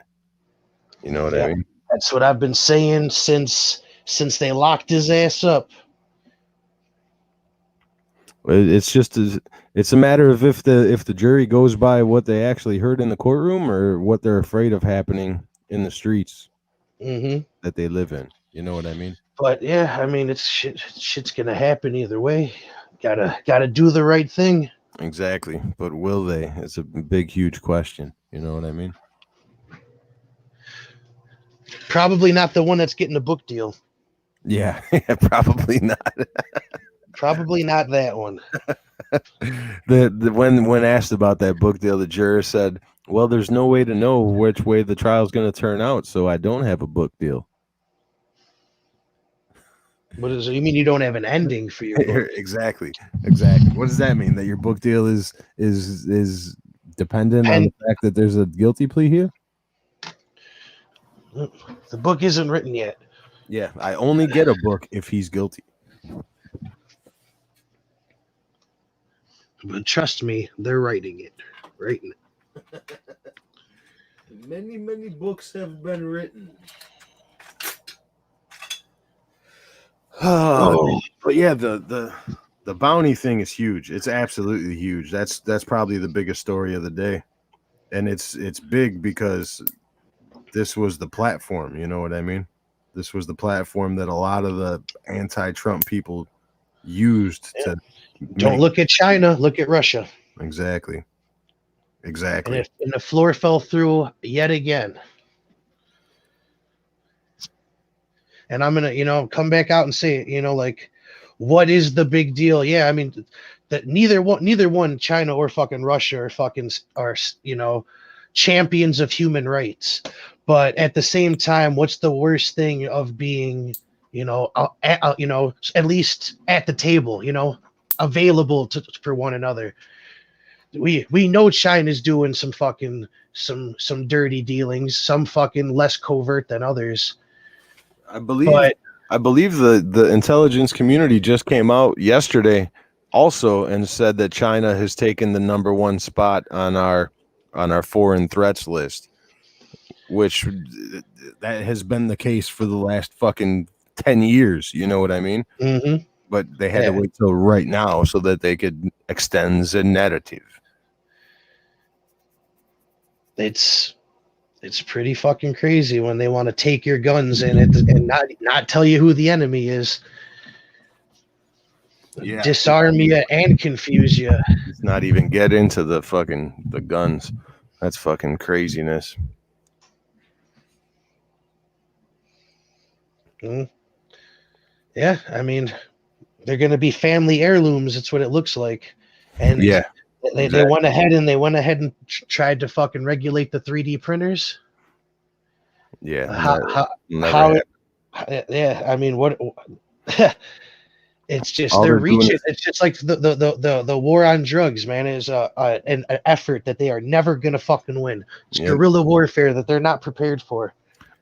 You know what I mean? That's what I've been saying since they locked his ass up. It's just it's a matter of if the jury goes by what they actually heard in the courtroom or what they're afraid of happening in the streets that they live in. You know what I mean? But yeah, I mean, shit's gonna happen either way. Gotta do the right thing. Exactly, but will they? It's a big, huge question. You know what I mean? Probably not the one that's getting a book deal. Yeah, probably not. Probably not that one. When asked about that book deal, the juror said, "Well, there's no way to know which way the trial's going to turn out, so I don't have a book deal." What does it? You mean you don't have an ending for your book? Exactly. What does that mean? That your book deal is dependent on the fact that there's a guilty plea here? The book isn't written yet. Yeah, I only get a book if he's guilty. But trust me, they're writing it. Many, many books have been written. But yeah, the bounty thing is huge. It's absolutely huge. That's probably the biggest story of the day, and it's big because this was the platform. You know what I mean? This was the platform that a lot of the anti-Trump people used to. Don't look at China. Look at Russia. Exactly. And the floor fell through yet again. And I'm gonna, come back out and say it. Like, what is the big deal? Yeah, I mean, that neither one, China or fucking Russia, are champions of human rights. But at the same time, what's the worst thing of being, at least at the table, available for one another? We know China's doing some fucking some dirty dealings, some fucking less covert than others. I believe I believe the intelligence community just came out yesterday also and said that China has taken the #1 spot on our foreign threats list, which that has been the case for the last fucking 10 years. You know what I mean? Mm-hmm. But they had to wait till right now so that they could extend the narrative. It's pretty fucking crazy when they want to take your guns and not tell you who the enemy is. Yeah. Disarm you and confuse you. Let's not even get into the guns. That's fucking craziness. Yeah, I mean, they're going to be family heirlooms. It's what it looks like. And Yeah, they went ahead and tried to fucking regulate the 3D printers. Yeah. Yeah, I mean, what? It's just All they're they're doing reaching. is- It's just like the war on drugs, man. Is an effort that they are never gonna fucking win. It's guerrilla warfare that they're not prepared for.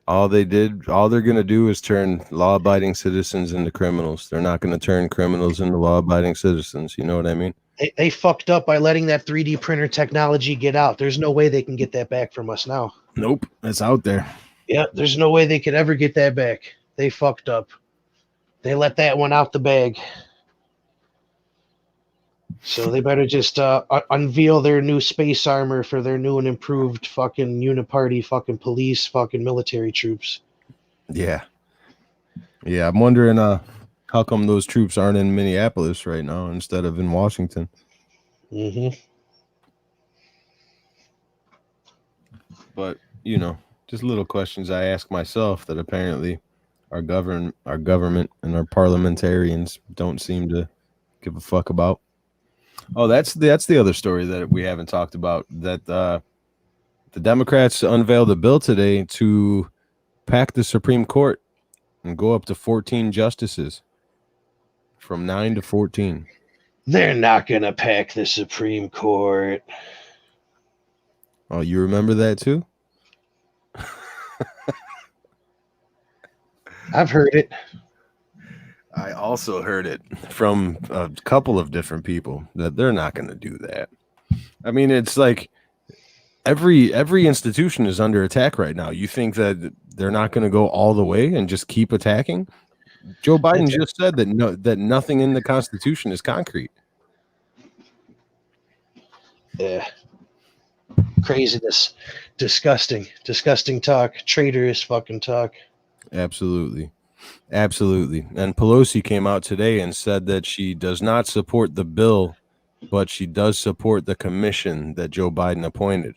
All they're gonna do is turn law-abiding citizens into criminals. They're not gonna turn criminals into law-abiding citizens. You know what I mean? They fucked up by letting that 3D printer technology get out. There's no way they can get that back from us now. Nope, it's out there. Yeah, there's no way they could ever get that back. They fucked up. They let that one out the bag. So they better just unveil their new space armor for their new and improved fucking uniparty fucking police fucking military troops. Yeah. Yeah, I'm wondering how come those troops aren't in Minneapolis right now instead of in Washington? Mm-hmm. But, you know, just little questions I ask myself that apparently our government and our parliamentarians don't seem to give a fuck about. Oh, that's the other story that we haven't talked about, that the Democrats unveiled a bill today to pack the Supreme Court and go up to 14 justices, from 9 to 14. They're not gonna pack the Supreme Court. Oh, you remember that too? I've heard it. I also heard it from a couple of different people that they're not going to do that. I mean, it's like every institution is under attack right now. You think that they're not going to go all the way and just keep attacking? Joe Biden just said that nothing in the Constitution is concrete. Yeah. Craziness. Disgusting talk. Traitorous fucking talk. Absolutely. And Pelosi came out today and said that she does not support the bill, but she does support the commission that Joe Biden appointed,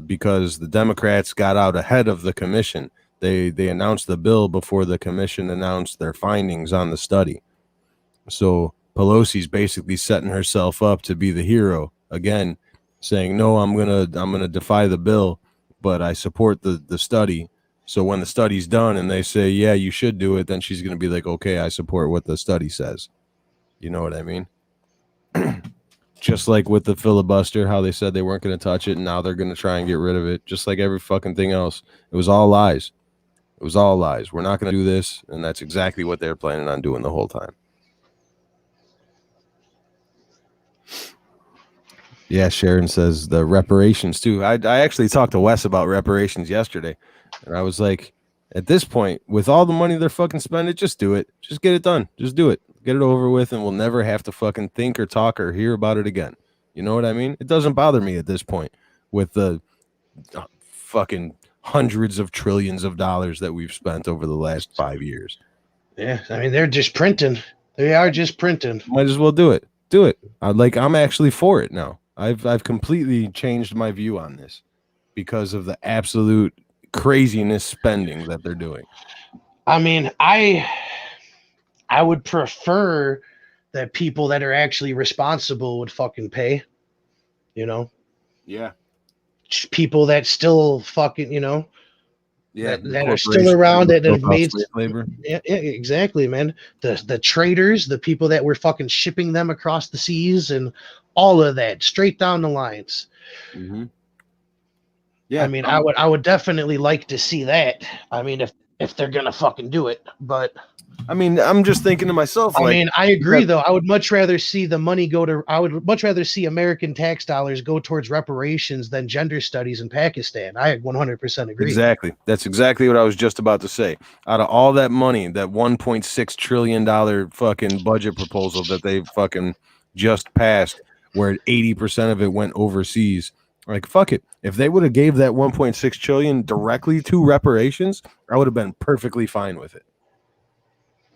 because the Democrats got out ahead of the commission. They announced the bill before the commission announced their findings on the study. So Pelosi's basically setting herself up to be the hero again, saying, no, I'm gonna defy the bill, but I support the study. So when the study's done and they say, yeah, you should do it, then she's going to be like, okay, I support what the study says. You know what I mean? Just like with the filibuster, how they said they weren't going to touch it, and now they're going to try and get rid of it, just like every fucking thing else. It was all lies. We're not going to do this, and that's exactly what they're planning on doing the whole time. Yeah, Sharon says the reparations, too. I actually talked to Wes about reparations yesterday. And I was like, at this point, with all the money they're fucking spending, just do it. Just get it done. Just do it. Get it over with, and we'll never have to fucking think or talk or hear about it again. You know what I mean? It doesn't bother me at this point with the fucking hundreds of trillions of dollars that we've spent over the last 5 years. Yeah, I mean, they're just printing. They are just printing. Might as well do it. Do it. I'm actually for it now. I've completely changed my view on this because of the absolute craziness spending that they're doing. I mean, I would prefer that people that are actually responsible would fucking pay, you know? Yeah. People that still fucking, you know, yeah, that are still around that have made labor. Yeah, exactly, man. The traders, the people that were fucking shipping them across the seas and all of that, straight down the lines. Mm-hmm. Yeah, I mean, I would definitely like to see that. I mean, if they're gonna fucking do it, but I mean, I'm just thinking to myself, I like, mean, I agree though. I would much rather see the money go to. I would much rather see American tax dollars go towards reparations than gender studies in Pakistan. I 100% agree. exactly. That's exactly what I was just about to say. Out of all that money, that $1.6 trillion fucking budget proposal that they fucking just passed, where 80% of it went overseas, like, fuck it. If they would have gave that 1.6 trillion directly to reparations, I would have been perfectly fine with it.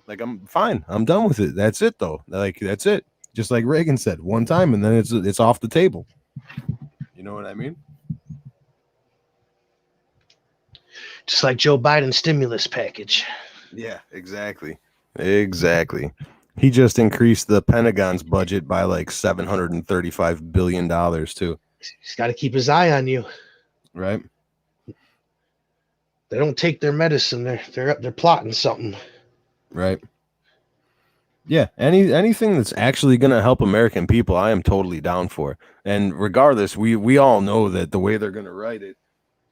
Like, I'm fine. I'm done with it. That's it, though. Like, that's it. Just like Reagan said, one time, and then it's off the table. You know what I mean? Just like Joe Biden's stimulus package. Yeah, exactly. Exactly. He just increased the Pentagon's budget by like $735 billion too. He's got to keep his eye on you. Right? They don't take their medicine. They're plotting something. Right. Yeah. Anything that's actually gonna help American people, I am totally down for. And regardless, we all know that the way they're gonna write it,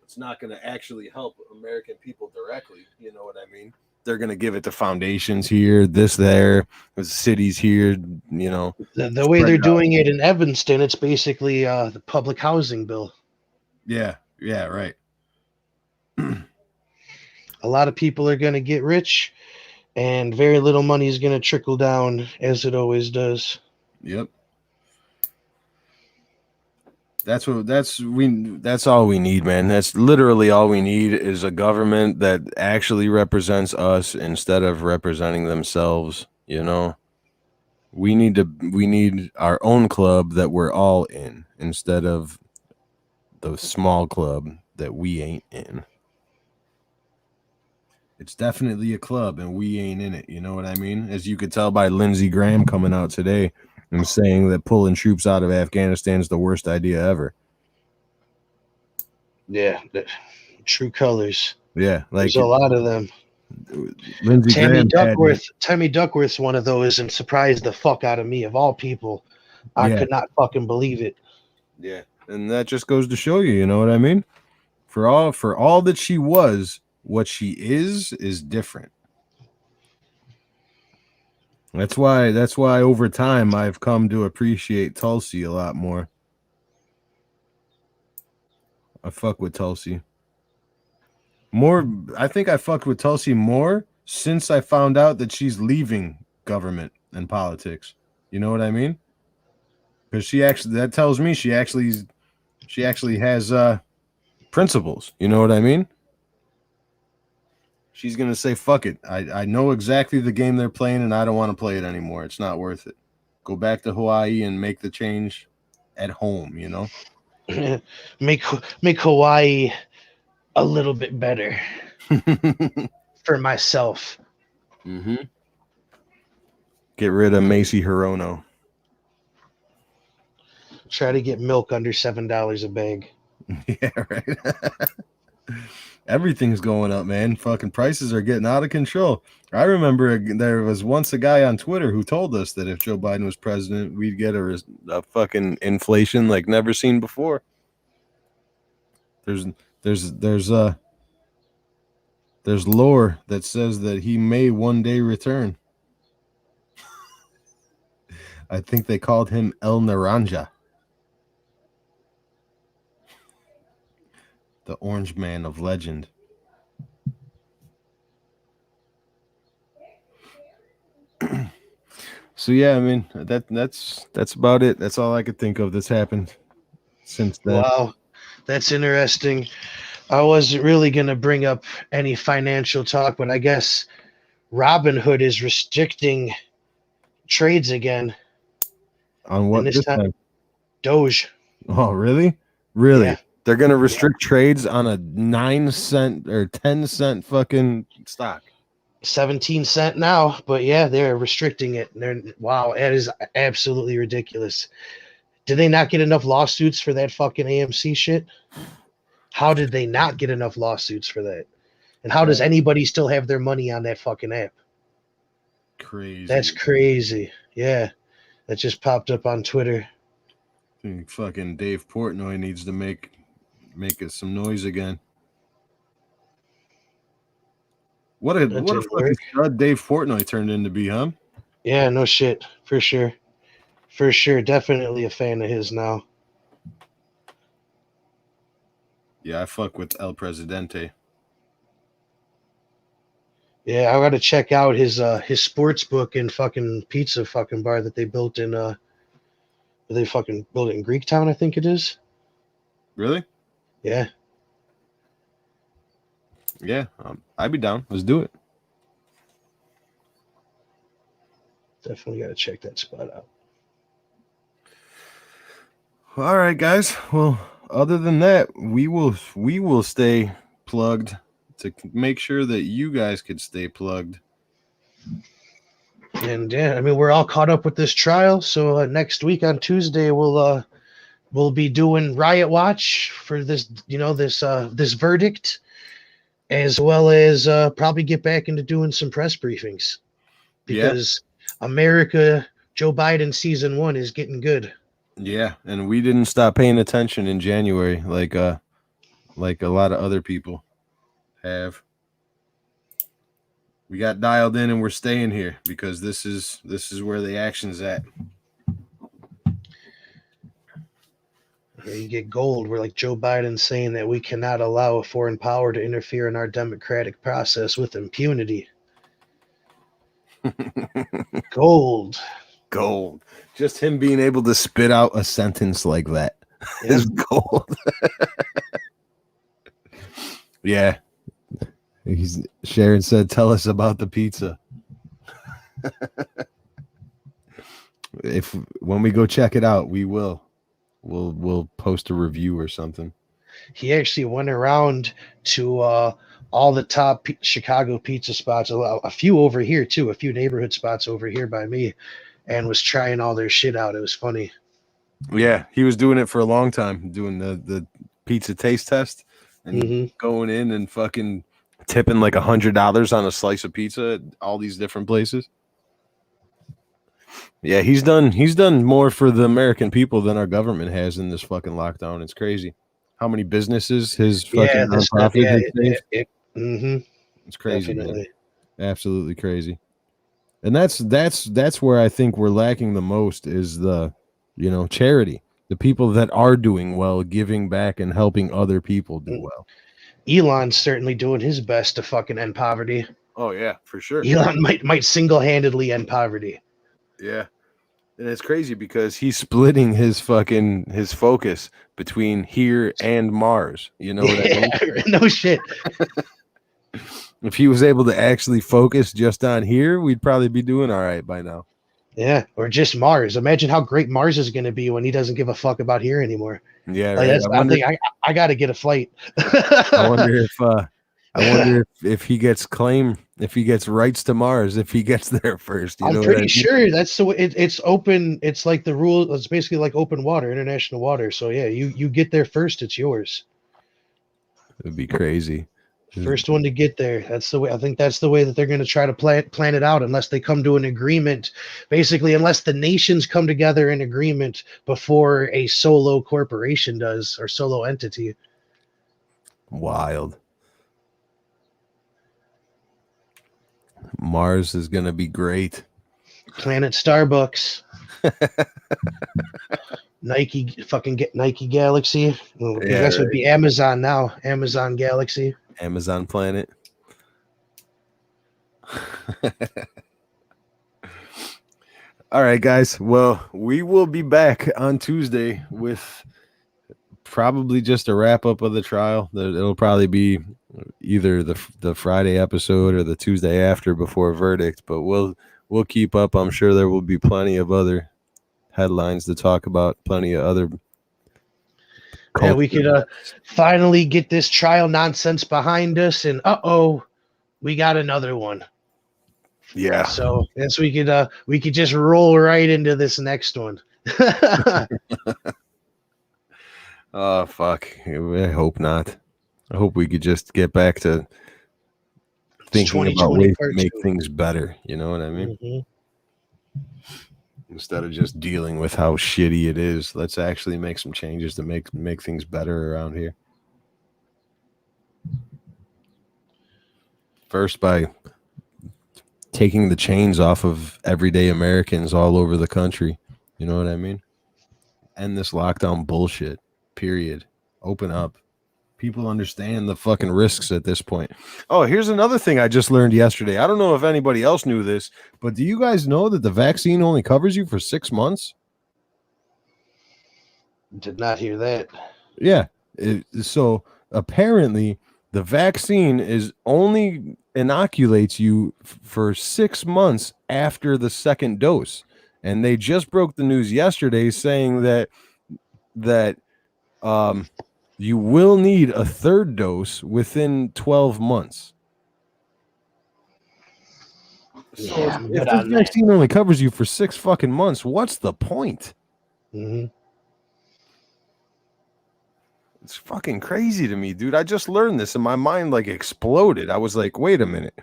it's not gonna actually help American people directly. You know what I mean? They're gonna give it to foundations here, this there, cities here, you know. The way they're doing it in Evanston, it's basically the public housing bill. Yeah, right. A lot of people are going to get rich, and very little money is going to trickle down, as it always does. Yep. That's all we need, man. That's literally all we need is a government that actually represents us instead of representing themselves, you know. We need our own club that we're all in instead of the small club that we ain't in. It's definitely a club and we ain't in it, you know what I mean? As you could tell by Lindsey Graham coming out today and saying that pulling troops out of Afghanistan is the worst idea ever. Yeah, true colors. Yeah, like there's a lot of them. Lindsey Tammy Graham Duckworth's one of those, and surprised the fuck out of me. Of all people, I could not fucking believe it. Yeah, and that just goes to show you, you know what I mean? For all that she was, what she is different. That's why over time I've come to appreciate Tulsi a lot more. I fuck with Tulsi more. I think I fucked with Tulsi more since I found out that she's leaving government and politics. You know what I mean? Because that tells me she actually has principles. You know what I mean? She's gonna say, fuck it. I know exactly the game they're playing and I don't want to play it anymore. It's not worth it. Go back to Hawaii and make the change at home, you know? make Hawaii a little bit better for myself. Mm-hmm. Get rid of Macy Hirono. Try to get milk under $7 a bag. Yeah, right. Everything's going up, man. Fucking prices are getting out of control. I remember there was once a guy on Twitter who told us that if Joe Biden was president, we'd get a fucking inflation like never seen before. There's lore that says that he may one day return. I think they called him El Naranja. The Orange Man of legend. So yeah, I mean that's about it. That's all I could think of that's happened since then. Wow, that's interesting. I wasn't really gonna bring up any financial talk, but I guess Robinhood is restricting trades again. On what this time? Doge. Oh, really? Really? Yeah. They're gonna restrict trades on a 9-cent or 10-cent fucking stock. 17 cents now, but yeah, they're restricting it. Wow, that is absolutely ridiculous. Did they not get enough lawsuits for that fucking AMC shit? How did they not get enough lawsuits for that? And how does anybody still have their money on that fucking app? Crazy. That's crazy. Yeah. That just popped up on Twitter. I think fucking Dave Portnoy needs to make some noise again. What a That what a didn't fucking work. stud Dave Portnoy turned into be, huh? Yeah, no shit. For sure. For sure. Definitely a fan of his now. Yeah, I fuck with El Presidente. Yeah, I gotta check out his sports book and fucking pizza fucking bar that they built in they fucking built it in Greektown, I think it is. Really? Yeah. Yeah, I'd be down. Let's do it. Definitely gotta check that spot out. All right, guys. Well, other than that, we will stay plugged to make sure that you guys could stay plugged. And yeah, I mean we're all caught up with this trial, so next week on Tuesday we'll be doing Riot Watch for this this verdict, as well as probably get back into doing some press briefings because America Joe Biden season 1 is getting good. Yeah, and we didn't stop paying attention in January like a lot of other people have. We got dialed in and we're staying here because this is where the action's at. Yeah, you get gold. We're like Joe Biden saying that we cannot allow a foreign power to interfere in our democratic process with impunity. Gold. Gold. Just him being able to spit out a sentence like that is gold. Yeah. Sharon said, "Tell us about the pizza." When we go check it out, we'll post a review or something. He actually went around to all the top Chicago pizza spots, a few over here too, a few neighborhood spots over here by me, and was trying all their shit out. It was funny. Yeah, he was doing it for a long time, doing the pizza taste test and going in and fucking tipping like $100 on a slice of pizza at all these different places. Yeah, he's done more for the American people than our government has in this fucking lockdown. It's crazy how many businesses his fucking nonprofit has saved. It's crazy, man. Absolutely crazy. And that's where I think we're lacking the most is the charity. The people that are doing well, giving back and helping other people do well. Elon's certainly doing his best to fucking end poverty. Oh yeah, for sure. Elon might single-handedly end poverty. Yeah. And it's crazy because he's splitting his focus between here and Mars. You know what I mean? No shit. If he was able to actually focus just on here, we'd probably be doing all right by now. Yeah, or just Mars. Imagine how great Mars is going to be when he doesn't give a fuck about here anymore. Yeah, like, right. I got to get a flight. I wonder if he gets rights to Mars, if he gets there first. I'm pretty sure that's the way it's open. It's like the rule. It's basically like open water, international water. So yeah, you get there first, it's yours. It'd be crazy. First one to get there. That's the way. I think that's the way that they're going to try to plan it out, unless they come to an agreement. Basically, unless the nations come together in agreement before a solo corporation does or solo entity. Wild. Mars is going to be great. Planet Starbucks. Nike fucking get Nike Galaxy. Well, that would be Amazon now. Amazon Galaxy. Amazon Planet. All right, guys. Well, we will be back on Tuesday with probably just a wrap up of the trial. It'll probably be either the Friday episode or the Tuesday after before verdict, but we'll keep up. I'm sure there will be plenty of other headlines to talk about, plenty of other. Yeah, we could finally get this trial nonsense behind us, and we got another one. Yeah. So yes, we could just roll right into this next one. Oh fuck! I hope not. I hope we could just get back to thinking about ways to make things better. You know what I mean? Instead of just dealing with how shitty it is, let's actually make some changes to make things better around here. First, by taking the chains off of everyday Americans all over the country. You know what I mean? End this lockdown bullshit. Period. Open up. People understand the fucking risks at this point. Oh, here's another thing I just learned yesterday. I don't know if anybody else knew this, but do you guys know that the vaccine only covers you for 6 months? Did not hear that. Yeah. So apparently the vaccine is only inoculates you for 6 months after the second dose. And they just broke the news yesterday saying that you will need a third dose within 12 months. So Yeah, if this vaccine only covers you for 6 fucking months, what's the point? Mm-hmm. It's fucking crazy to me, dude. I just learned this and my mind like exploded. I was like, wait a minute.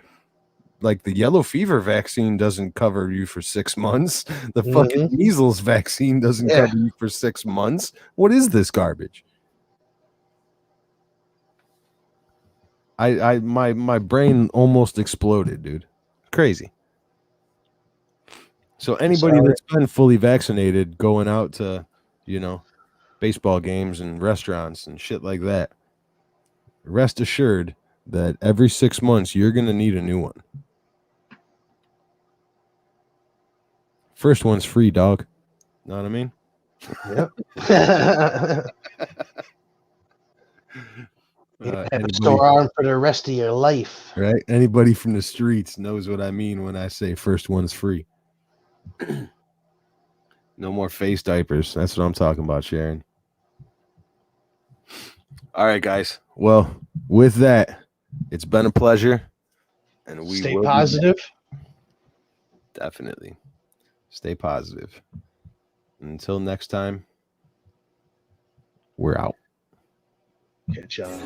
Like the yellow fever vaccine doesn't cover you for 6 months. The fucking measles vaccine doesn't cover you for 6 months. What is this garbage? My brain almost exploded, dude. Crazy. So anybody that's been fully vaccinated going out to, baseball games and restaurants and shit like that, rest assured that every 6 months you're going to need a new one. First one's free, dog. Know what I mean? Yep. Have a sore arm for the rest of your life. Right? Anybody from the streets knows what I mean when I say first one's free. No more face diapers. That's what I'm talking about, Sharon. All right, guys. Well, with that, it's been a pleasure. And we stay positive. Definitely. Stay positive. Until next time, we're out. Catch y'all.